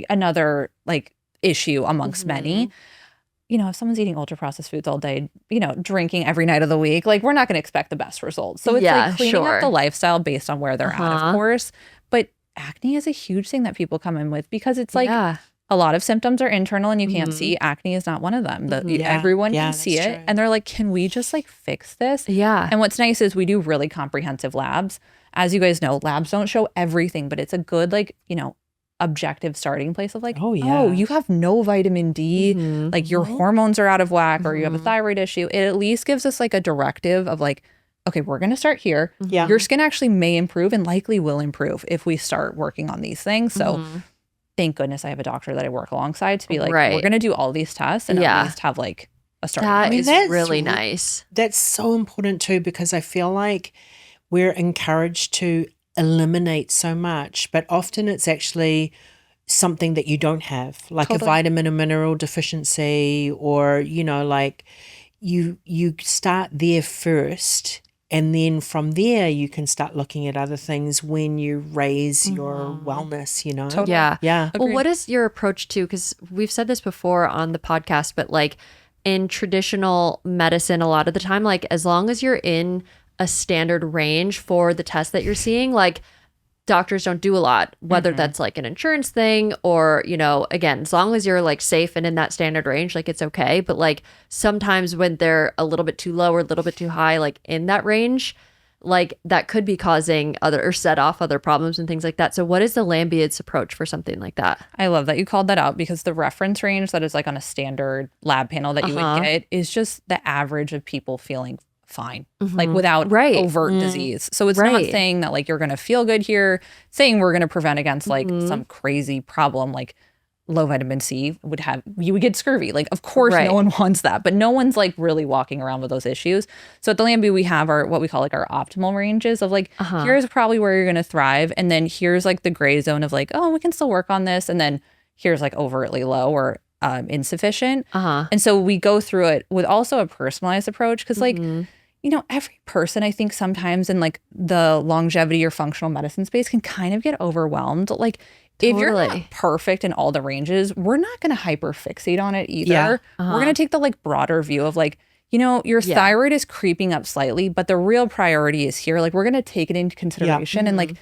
another like issue amongst many. You know, if someone's eating ultra processed foods all day, you know, drinking every night of the week, like we're not going to expect the best results. So it's Yeah, like cleaning sure. up the lifestyle based on where they're at, of course. But acne is a huge thing that people come in with because it's like Yeah. a lot of symptoms are internal and you can't see. Acne is not one of them. Everyone can see that's it. true. And they're like, can we just like fix this? Yeah. And what's nice is we do really comprehensive labs. As you guys know, labs don't show everything, but it's a good like, you know, objective starting place of like, Oh, yeah. you have no vitamin D, like your hormones are out of whack or you have a thyroid issue. It at least gives us like a directive of like, okay, we're going to start here. Yeah. Your skin actually may improve and likely will improve if we start working on these things. So thank goodness I have a doctor that I work alongside to be like, Right. we're going to do all these tests and Yeah. at least have like a starting That point. is that's really re- nice. That's so important too, because I feel like we're encouraged to eliminate so much, but often it's actually something that you don't have, like a vitamin or mineral deficiency, or, you know, like you start there first. And then from there, you can start looking at other things when you raise your wellness, you know? Yeah. Yeah. Well, what is your approach to, because we've said this before on the podcast, but like in traditional medicine, a lot of the time, like as long as you're in a standard range for the test that you're seeing, like doctors don't do a lot, whether that's like an insurance thing or, you know, again, as long as you're like safe and in that standard range, like it's okay. But like sometimes when they're a little bit too low or a little bit too high, like in that range, like that could be causing other or set off other problems and things like that. So what is the Lanby's approach for something like that? I love that you called that out because the reference range that is like on a standard lab panel that you would get is just the average of people feeling fine, like without overt disease. So it's not saying that like you're going to feel good here, saying we're going to prevent against like some crazy problem like low vitamin C you would get scurvy. Like, of course, no one wants that, but no one's like really walking around with those issues. So at the Lanby, we have what we call like our optimal ranges of like, here's probably where you're going to thrive. And then here's like the gray zone of like, oh, we can still work on this. And then here's like overtly low or insufficient. And so we go through it with also a personalized approach. Cause like, you know, every person, I think sometimes in like the longevity or functional medicine space can kind of get overwhelmed. Like if you're not perfect in all the ranges, we're not going to hyper fixate on it either. Yeah. We're going to take the like broader view of like, you know, your thyroid is creeping up slightly, but the real priority is here. Like we're going to take it into consideration and like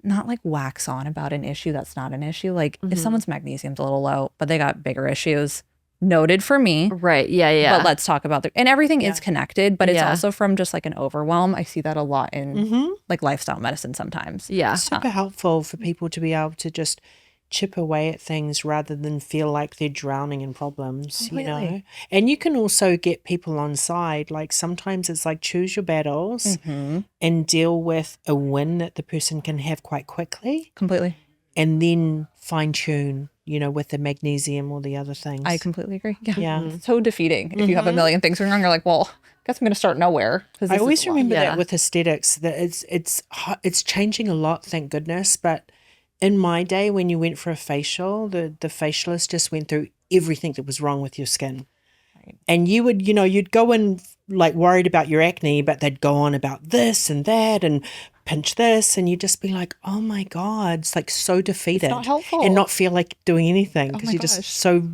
not like wax on about an issue that's not an issue. Like if someone's magnesium's a little low, but they got bigger issues, noted for me. Right. Yeah. But let's talk about and everything is connected, but it's also from just like an overwhelm. I see that a lot in like lifestyle medicine sometimes. Yeah. Super helpful for people to be able to just chip away at things rather than feel like they're drowning in problems, you know? And you can also get people on side. Like sometimes it's like choose your battles and deal with a win that the person can have quite quickly. Completely. And then fine tune, you know, with the magnesium or the other things. I completely agree. Yeah. Yeah. It's so defeating. If you have a million things going on, you're like, well, I guess I'm going to start nowhere. I always remember Yeah. that with aesthetics, that it's changing a lot, thank goodness. But in my day, when you went for a facial, the facialist just went through everything that was wrong with your skin. Right. And you would, you'd go in like worried about your acne, but they'd go on about this and that and pinch this, and you'd just be like, oh my God, it's like so defeated. It's not helpful. And not feel like doing anything Oh because my you're just gosh. so,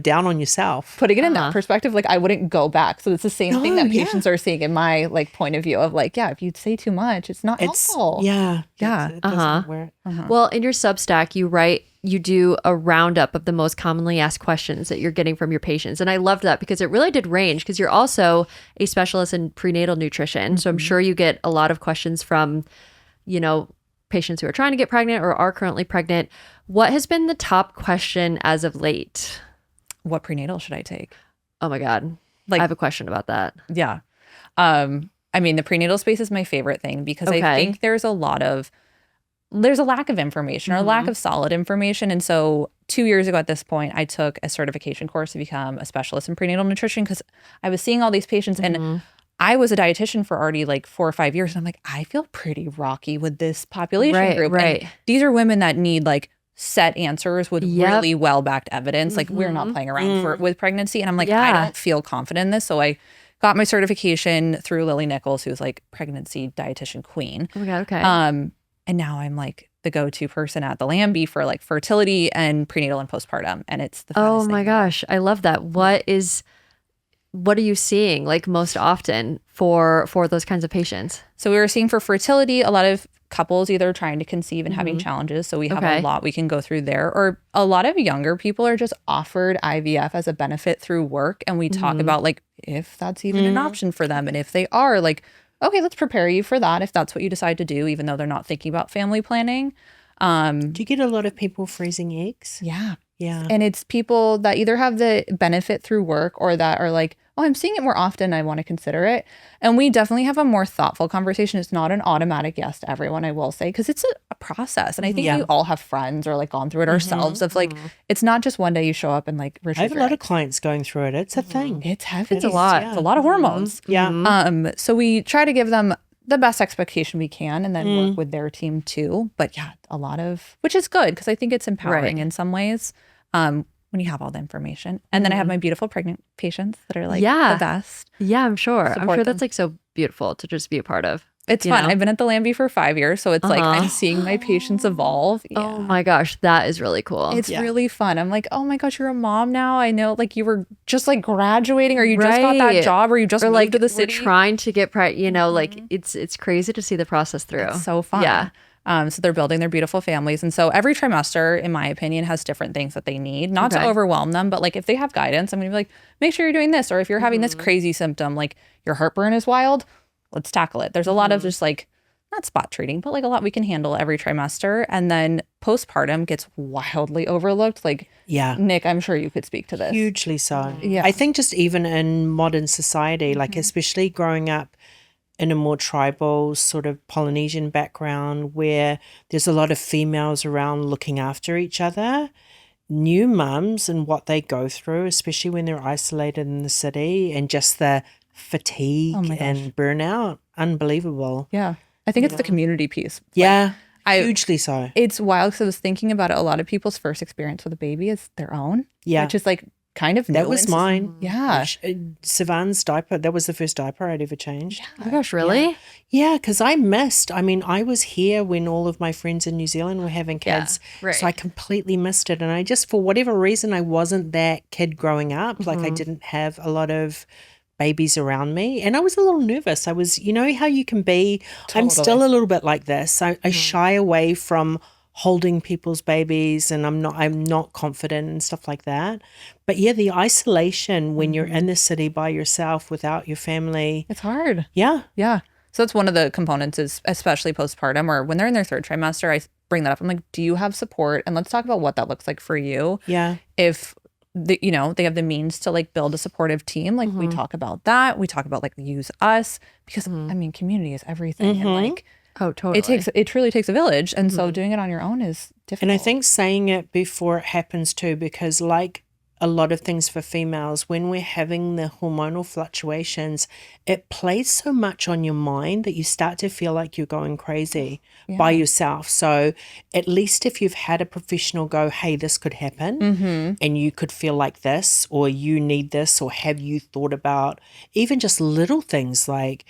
down on yourself. Putting it in that perspective, like I wouldn't go back. So it's the same thing that yeah. patients are seeing in my like point of view of like, yeah, if you say too much, it's not helpful. Yeah. Yeah. It doesn't work. Well, in your Substack, you do a roundup of the most commonly asked questions that you're getting from your patients. And I loved that because it really did range, because you're also a specialist in prenatal nutrition. So I'm sure you get a lot of questions from, patients who are trying to get pregnant or are currently pregnant. What has been the top question as of late? What prenatal should I take? Oh my God. I have a question about that. Yeah. I mean, the prenatal space is my favorite thing because I think there's a lack of information or lack of solid information. And so 2 years ago at this point, I took a certification course to become a specialist in prenatal nutrition because I was seeing all these patients and I was a dietitian for already like 4 or 5 years. And I'm like, I feel pretty rocky with this population group. Right. And these are women that need like set answers with really well-backed evidence. Like we're not playing around with pregnancy. And I'm like, I don't feel confident in this. So I got my certification through Lily Nichols, who's like pregnancy dietitian queen. Oh my God, okay. And now I'm like the go-to person at the Lanby for like fertility and prenatal and postpartum. And it's the funnest Oh my thing. gosh. I love that. What are you seeing like most often for those kinds of patients? So we were seeing for fertility, a lot of couples either trying to conceive and having challenges. So we have a lot we can go through there. Or a lot of younger people are just offered IVF as a benefit through work. And we talk about like if that's even an option for them. And if they are, like, okay, let's prepare you for that if that's what you decide to do, even though they're not thinking about family planning. Do you get a lot of people freezing eggs? Yeah. Yeah. And it's people that either have the benefit through work or that are like, oh, I'm seeing it more often. I want to consider it. And we definitely have a more thoughtful conversation. It's not an automatic yes to everyone, I will say, because it's a process. And I think we all have friends or like gone through it ourselves of like, it's not just one day you show up and like, I have a lot of clients going through it. It's a thing. It's heavy. It's a lot. It's a lot of hormones. Yeah. So we try to give them the best expectation we can and then work with their team too. But yeah, a lot of, which is good because I think it's empowering in some ways. When you have all the information. And then I have my beautiful pregnant patients that are like the best. Yeah, I'm sure. I'm sure them. that's like so beautiful to just be a part of. It's fun. I've been at the Lanby for 5 years. So it's like I'm seeing my patients evolve. Yeah. Oh my gosh, that is really cool. It's really fun. I'm like, oh my goch, you're a mom now. I know like you were just like graduating or you just got that job or you just moved to the city. We're trying to get like it's crazy to see the process through. It's so fun. Yeah. So they're building their beautiful families. And so every trimester, in my opinion, has different things that they need, not to overwhelm them, but like if they have guidance, I'm going to be like, make sure you're doing this. Or if you're having this crazy symptom, like your heartburn is wild, let's tackle it. There's a lot of just like, not spot treating, but like a lot we can handle every trimester. And then postpartum gets wildly overlooked. Like, Nick, I'm sure you could speak to this. Hugely so. Yeah. I think just even in modern society, like especially growing up in a more tribal sort of Polynesian background where there's a lot of females around looking after each other, new mums and what they go through, especially when they're isolated in the city and just the fatigue and burnout, unbelievable. Yeah. I think it's the community piece. Yeah, hugely so. It's wild because I was thinking about it. A lot of people's first experience with a baby is their own. Yeah. Which is like kind of new. That was mine. Yeah. Savannah's diaper, that was the first diaper I'd ever changed. Oh my gosh, really? Yeah, because I was here when all of my friends in New Zealand were having kids. Yeah, right. So I completely missed it. And I just, for whatever reason, I wasn't that kid growing up. Like I didn't have a lot of babies around me. And I was a little nervous. I was, you know how you can be. Totally. I'm still a little bit like this. I shy away from holding people's babies and I'm not confident and stuff like that. But yeah, the isolation when you're in the city by yourself without your family. It's hard. Yeah. Yeah. So that's one of the components is especially postpartum or when they're in their third trimester, I bring that up. I'm like, do you have support? And let's talk about what that looks like for you. Yeah. If they have the means to like build a supportive team, like we talk about that. We talk about like use us because I mean, community is everything. And like, oh, totally. It truly takes a village. And so doing it on your own is difficult. And I think saying it before it happens too, because like a lot of things for females, when we're having the hormonal fluctuations, it plays so much on your mind that you start to feel like you're going crazy by yourself. So at least if you've had a professional go, hey, this could happen and you could feel like this, or you need this, or have you thought about even just little things like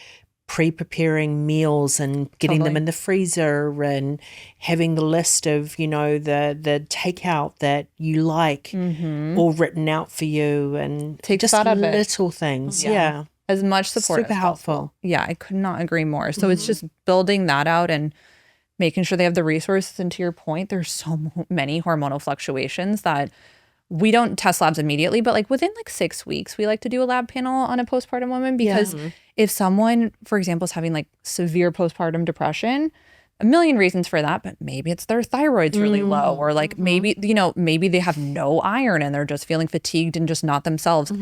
pre-preparing meals and getting them in the freezer and having the list of, you know, the takeout that you like all written out for you, and Take just thought of it. little things. Yeah. As much support Super as helpful. possible. Yeah, I could not agree more. So it's just building that out and making sure they have the resources. And to your point, there's so many hormonal fluctuations that we don't test labs immediately, but like within like 6 weeks, we like to do a lab panel on a postpartum woman, because if someone, for example, is having like severe postpartum depression, a million reasons for that, but maybe it's their thyroid's really low, or like maybe, you know, maybe they have no iron and they're just feeling fatigued and just not themselves.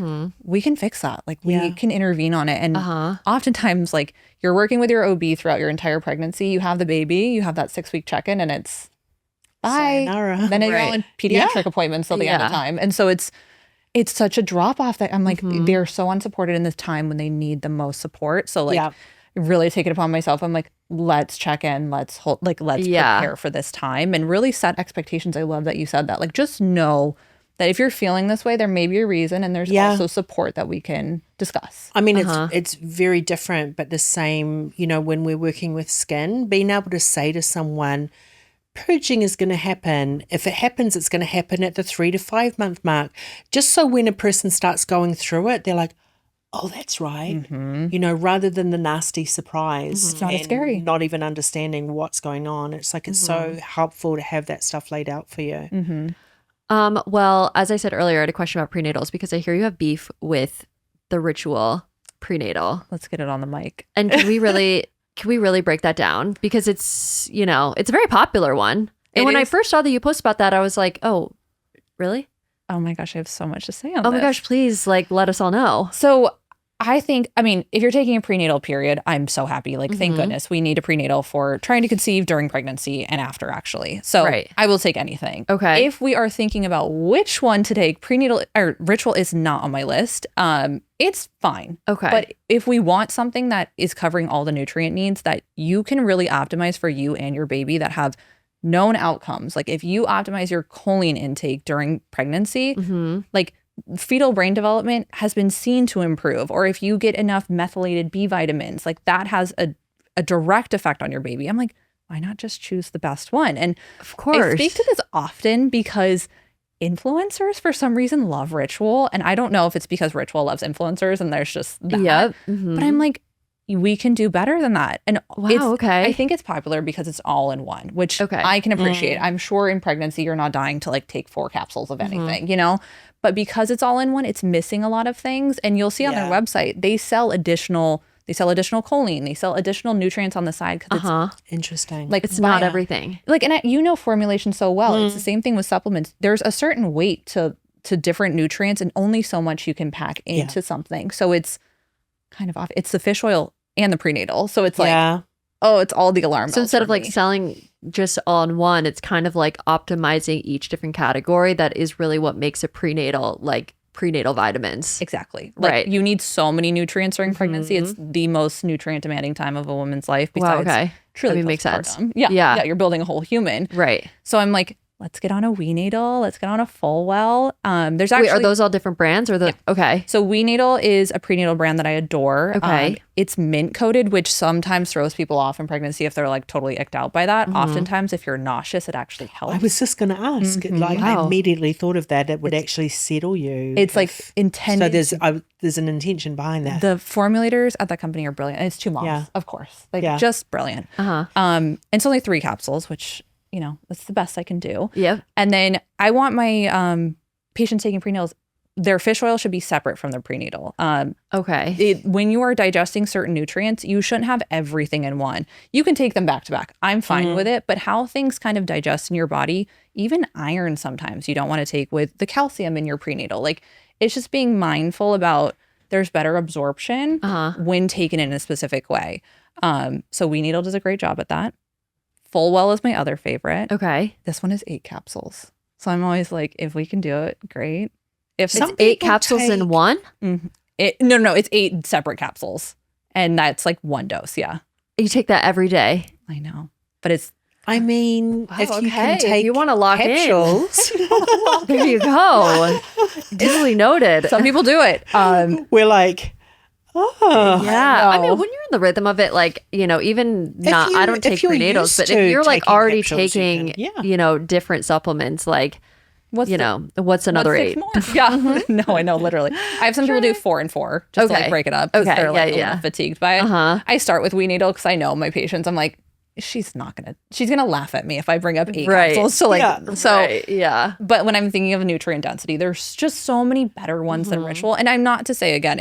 We can fix that. Like we can intervene on it. And oftentimes, like, you're working with your OB throughout your entire pregnancy, you have the baby, you have that 6-week check-in, and it's bye. Sayonara. Then you're on pediatric appointments till the end of time. And so it's such a drop off that I'm like, they're so unsupported in this time when they need the most support. So like really take it upon myself. I'm like, let's check in, let's hold, like, let's prepare for this time and really set expectations. I love that you said that. Like, just know that if you're feeling this way, there may be a reason, and there's also support that we can discuss. I mean, it's very different, but the same, you know, when we're working with skin, being able to say to someone, purging is going to happen. If it happens, it's going to happen at the 3 to 5 month mark. Just so when a person starts going through it, they're like, oh, that's right. You know, rather than the nasty surprise. It's not as scary. Not even understanding what's going on. It's like, it's so helpful to have that stuff laid out for you. Well, as I said earlier, I had a question about prenatals because I hear you have beef with the ritual prenatal. Let's get it on the mic. And can we really break that down? Because it's, you know, it's a very popular one. And when I first saw that you post about that, I was like, oh, really? Oh my gosh, I have so much to say on this. Oh my gosh, please, like, let us all know. So I think, I mean, if you're taking a prenatal period, I'm so happy. Like, thank goodness we need a prenatal for trying to conceive during pregnancy and after, actually. So I will take anything. Okay. If we are thinking about which one to take, prenatal or ritual is not on my list. It's fine. Okay. But if we want something that is covering all the nutrient needs that you can really optimize for you and your baby, that have known outcomes, like if you optimize your choline intake during pregnancy, like fetal brain development has been seen to improve. Or if you get enough methylated B vitamins, like that has a direct effect on your baby. I'm like, why not just choose the best one? And of course, I speak to this often because influencers for some reason love ritual. And I don't know if it's because ritual loves influencers and there's just that. But I'm like, we can do better than that. And I think it's popular because it's all in one, which I can appreciate. I'm sure in pregnancy, you're not dying to like take 4 capsules of anything, you know, but because it's all in one, it's missing a lot of things. And you'll see on their website, they sell additional choline, they sell additional nutrients on the side. Because it's interesting. Like, it's not everything. Like, and you know, formulation so well. It's the same thing with supplements. There's a certain weight to different nutrients and only so much you can pack into something. So it's kind of off. It's the fish oil and the prenatal. So it's like, oh, it's all the alarm bells. So instead of like selling just all in one, it's kind of like optimizing each different category. That is really what makes a prenatal, like prenatal vitamins. Exactly. Like, you need so many nutrients during pregnancy. It's the most nutrient demanding time of a woman's life. Besides, truly, I mean, makes sense. Yeah. You're building a whole human. Right. So I'm like, let's get on a Weenatal. Let's get on a Fullwell. There's actually, are those all different brands or the? Okay. So Weenatal is a prenatal brand that I adore. Okay. It's mint coated, which sometimes throws people off in pregnancy if they're like totally icked out by that. Oftentimes, if you're nauseous, it actually helps. I was just going to ask. Like, I immediately thought of that. It would actually settle you. It's like intended. So there's an intention behind that. The formulators at that company are brilliant. And it's 2 months, of course. Like, just brilliant. And it's only 3 capsules, which, you know, that's the best I can do. Yep. And then I want my patients taking prenatals, their fish oil should be separate from their prenatal. When you are digesting certain nutrients, you shouldn't have everything in one. You can take them back to back. I'm fine with it, but how things kind of digest in your body, even iron sometimes you don't want to take with the calcium in your prenatal. Like, it's just being mindful about there's better absorption when taken in a specific way. So Weenatal does a great job at that. Fullwell is my other favorite. Okay. This one is 8 capsules. So I'm always like, if we can do it, great. If It's 8 capsules in one? No, it's 8 separate capsules. And that's like 1 dose. Yeah. You take that every day. I know. But it's, I mean, if you can If take you want to lock capsules, there you go. Duly noted. some people do it. we're like, oh. Yeah. I know. mean, when you're in the rhythm of it, like, even not, you- I don't take if you're prenatals, used but to if you're like taking already capsules, you taking, can- different supplements, like, What's what's another What's 8? 6 more? Yeah. No, I know, literally. I have some people do 4 and 4 just to Okay. like break it up because Okay, they're like yeah, a little fatigued by it. I start with wee needle because I know my patients. I'm like, she's gonna laugh at me if I bring up 8 Right. capsules. So like, Yeah. so Right, yeah. But when I'm thinking of nutrient density, there's just so many better ones than Ritual. And I'm not to say again,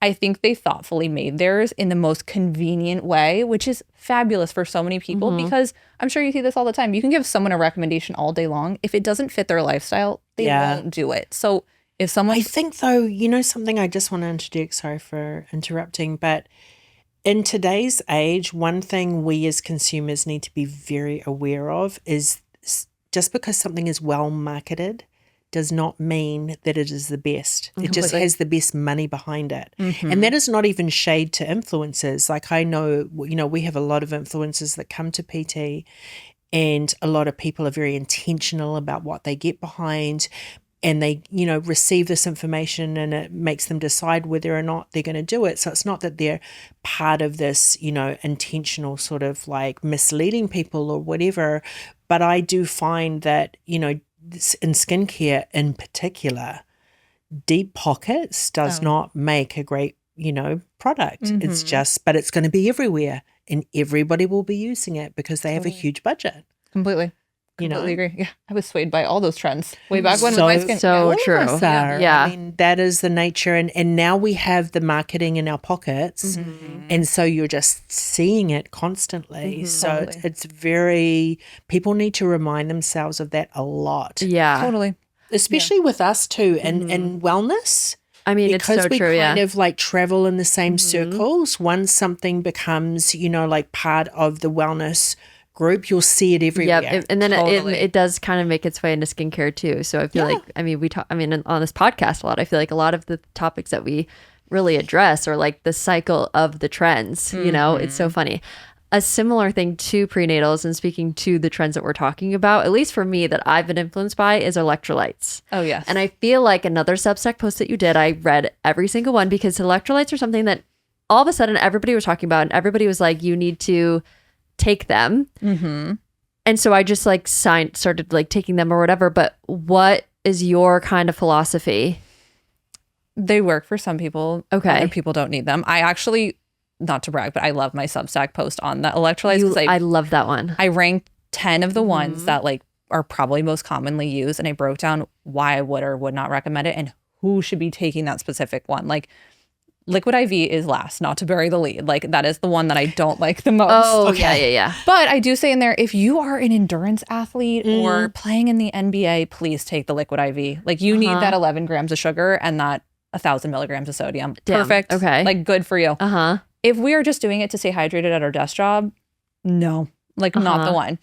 I think they thoughtfully made theirs in the most convenient way, which is fabulous for so many people because I'm sure you see this all the time. You can give someone a recommendation all day long. If it doesn't fit their lifestyle, they won't do it. So if someone, I think though, something I just want to interject, sorry for interrupting, but in today's age, one thing we as consumers need to be very aware of is just because something is well marketed does not mean that it is the best. It just has the best money behind it. And that is not even shade to influencers. Like I know, we have a lot of influencers that come to PT and a lot of people are very intentional about what they get behind and they, receive this information and it makes them decide whether or not they're going to do it. So it's not that they're part of this, intentional sort of like misleading people or whatever. But I do find that, in skincare in particular, deep pockets does not make a great, product. It's just, but it's going to be everywhere and everybody will be using it because they have a huge budget. completely agree. Yeah, I was swayed by all those trends way back when with So- my skin. so yeah. true. Yeah. I mean, that is the nature. And now we have the marketing in our pockets. And so you're just seeing it constantly. So it's very, people need to remind themselves of that a lot. Yeah. Totally. Especially with us too. And wellness. I mean, it's Because so we true. kind Yeah. of like travel in the same circles, once something becomes, like part of the wellness group, you'll see it everywhere. Yep. And then Totally. it does kind of make its way into skincare too. So I feel like, we talk, on this podcast a lot, I feel like a lot of the topics that we really address are like the cycle of the trends, it's so funny. A similar thing to prenatals and speaking to the trends that we're talking about, at least for me that I've been influenced by, is electrolytes. Oh, yes. And I feel like another Substack post that you did, I read every single one because electrolytes are something that all of a sudden everybody was talking about and everybody was like, you need to take them. And so I just like started like taking them or whatever. But what is your kind of philosophy? They work for some people. Okay. Other people don't need them. I actually, not to brag, but I love my Substack post on the electrolytes because I love that one. I ranked 10 of the ones that like are probably most commonly used, and I broke down why I would or would not recommend it and who should be taking that specific one. Like Liquid IV is last, not to bury the lead. Like that is the one that I don't like the most. Oh, yeah. But I do say in there, if you are an endurance athlete or playing in the NBA, please take the Liquid IV. Like you need that 11 grams of sugar and that 1,000 milligrams of sodium. Damn. Perfect. Okay. Like good for you. If we are just doing it to stay hydrated at our desk job, no, like not the one.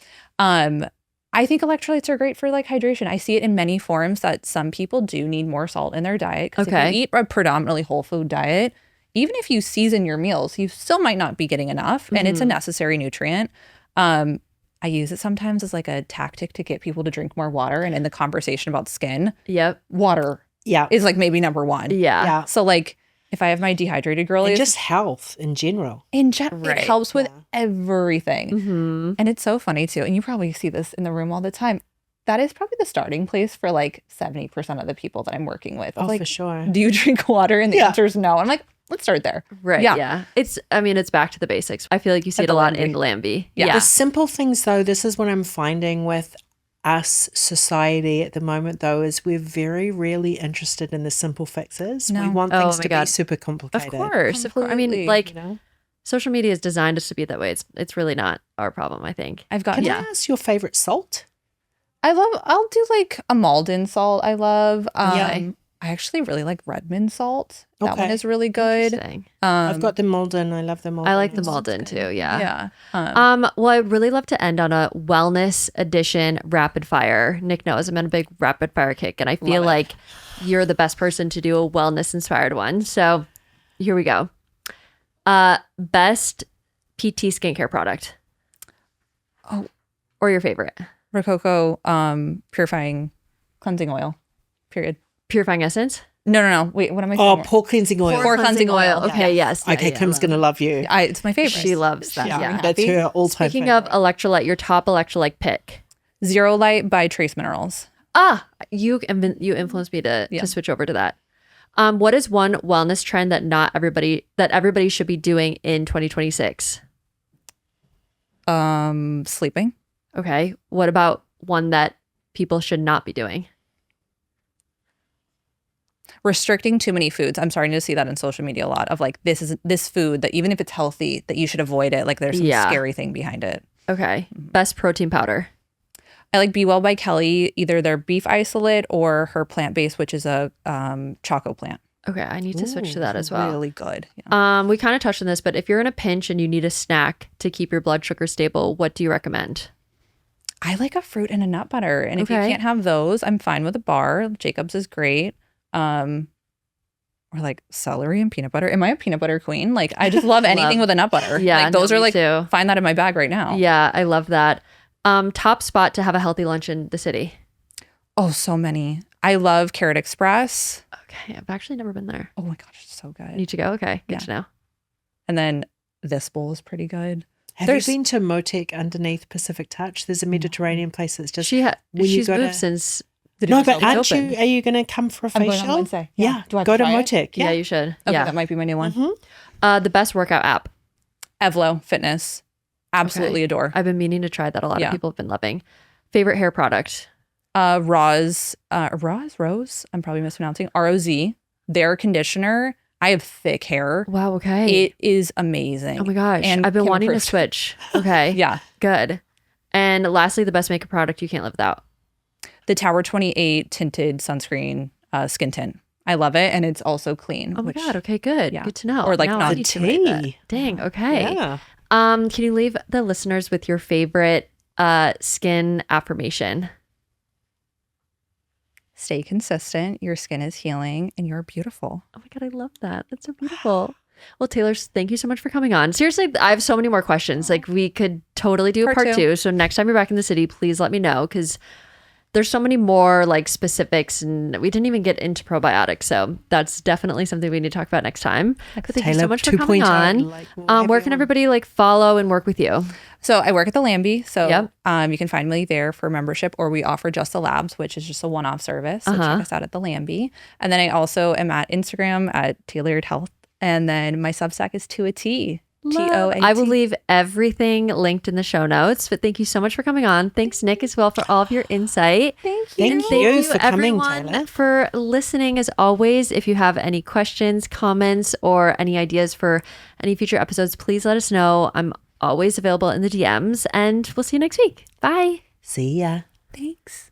I think electrolytes are great for like hydration. I see it in many forms that some people do need more salt in their diet. Because if you eat a predominantly whole food diet, even if you season your meals, you still might not be getting enough. And it's a necessary nutrient. I use it sometimes as like a tactic to get people to drink more water. And in the conversation about skin, water is like maybe number one. Yeah. So like if I have my dehydrated girlies, And just health in general. it helps with everything. And it's so funny too. And you probably see this in the room all the time. That is probably the starting place for like 70% of the people that I'm working with. Oh, like, for sure. do you drink water? And the answer is no. I'm like, let's start there. Right. Yeah. It's back to the basics. I feel like you see it a lot in Lanby. Yeah. The simple things, though, this is what I'm finding with us society at the moment, though, is we're very rarely interested in the simple fixes. We want things to be super complicated. Of course. I mean, Completely. like social media is designed us to be that way. It's really not our problem, I think. Can I ask your favorite salt? I'll do like a Malden salt. I love, I actually really like Redmond salt. That one Okay. is really good. Interesting. I've got the Malden. I love the Malden. I like the Malden too. Yeah. Yeah. Well, I'd really love to end on a wellness edition rapid fire. Nick knows I'm on a big rapid fire kick, and I feel Love it. like you're the best person to do a wellness inspired one. So here we go. Best PT skincare product. Oh. Or your favorite. Rococo purifying cleansing oil. Period. Purifying essence. No. Wait, what am I Oh, saying? pore cleansing oil. Pore cleansing oil. Okay, yes. Yeah, Okay, yeah. Kim's going to love you. It's my favorite. She loves that. Yeah. That's her all-time Speaking favorite. of electrolyte, your top electrolyte pick. Zero Light by Trace Minerals. You influenced me to switch over to that. What is one wellness trend that everybody should be doing in 2026? Sleeping. Okay. What about one that people should not be doing? Restricting too many foods. I'm starting to see that on social media a lot of like this food that even if it's healthy that you should avoid it. Like there's some scary thing behind it. Okay. Best protein powder. I like Be Well by Kelly, either their beef isolate or her plant-based, which is a choco plant. Okay, I need to switch to that as well. Really good. Yeah. We kind of touched on this, but if you're in a pinch and you need a snack to keep your blood sugar stable, what do you recommend? I like a fruit and a nut butter. And if you Okay. can't have those, I'm fine with a bar. Jacob's is great. Or like celery and peanut butter. Am I a peanut butter queen? Like I just love anything with a nut butter. Yeah, like, those no, are me like too. find that in my bag right now. Yeah, I love that. Top spot to have a healthy lunch in the city. Oh, so many. I love Carrot Express. Okay, I've actually never been there. Oh my gosh, it's so good. Need to go? Okay, good Yeah. to know. And then this bowl is pretty good. Have you been to Motek underneath Pacific Touch? There's a Mediterranean place that's just when you She's go moved to- since No, but aren't it's open. you? Are you going to come for a I'm facial? going on Wednesday. Yeah, Yeah. Do I have go to to try it? Motek. Yeah, you should. Okay, Yeah. that might be my new one. The best workout app. Evlo Fitness. Absolutely Okay. adore. I've been meaning to try that. A lot Yeah. of people have been loving. Favorite hair product. Rose. I'm probably mispronouncing. ROZ. Their conditioner. I have thick hair. Wow. Okay. It is amazing. Oh my gosh. And I've been Kim wanting to approved. switch. Okay. Yeah. Good. And lastly, the best makeup product you can't live without. The Tower 28 tinted sunscreen skin tint. I love it. And it's also clean. Oh my God. Okay. Good. Yeah. Good to know. Or like Now not I need to rate that. tea. Dang. Okay. Yeah. Can you leave the listeners with your favorite skin affirmation? Stay consistent. Your skin is healing and you're beautiful. Oh my God, I love that. That's so beautiful. Well, Taylor, thank you so much for coming on. Seriously, I have so many more questions. Like we could totally do a part two. So next time you're back in the city, please let me know because there's so many more like specifics and we didn't even get into probiotics. So that's definitely something we need to talk about next time. But thank you so much for coming on. Where can everybody like follow and work with you? So I work at the Lanby. So Yep. You can find me there for membership or we offer Just the Labs, which is just a one-off service. So check us out at the Lanby. And then I also am at Instagram at Tailored Health. And then my Substack is To a T. TOAT. I will leave everything linked in the show notes. But thank you so much for coming on. Thanks, Nick, as well, for all of your insight. Thank you. Thank you for coming, everyone, Taylor. for listening. As always, if you have any questions, comments, or any ideas for any future episodes, please let us know. I'm always available in the DMs, and we'll see you next week. Bye. See ya. Thanks.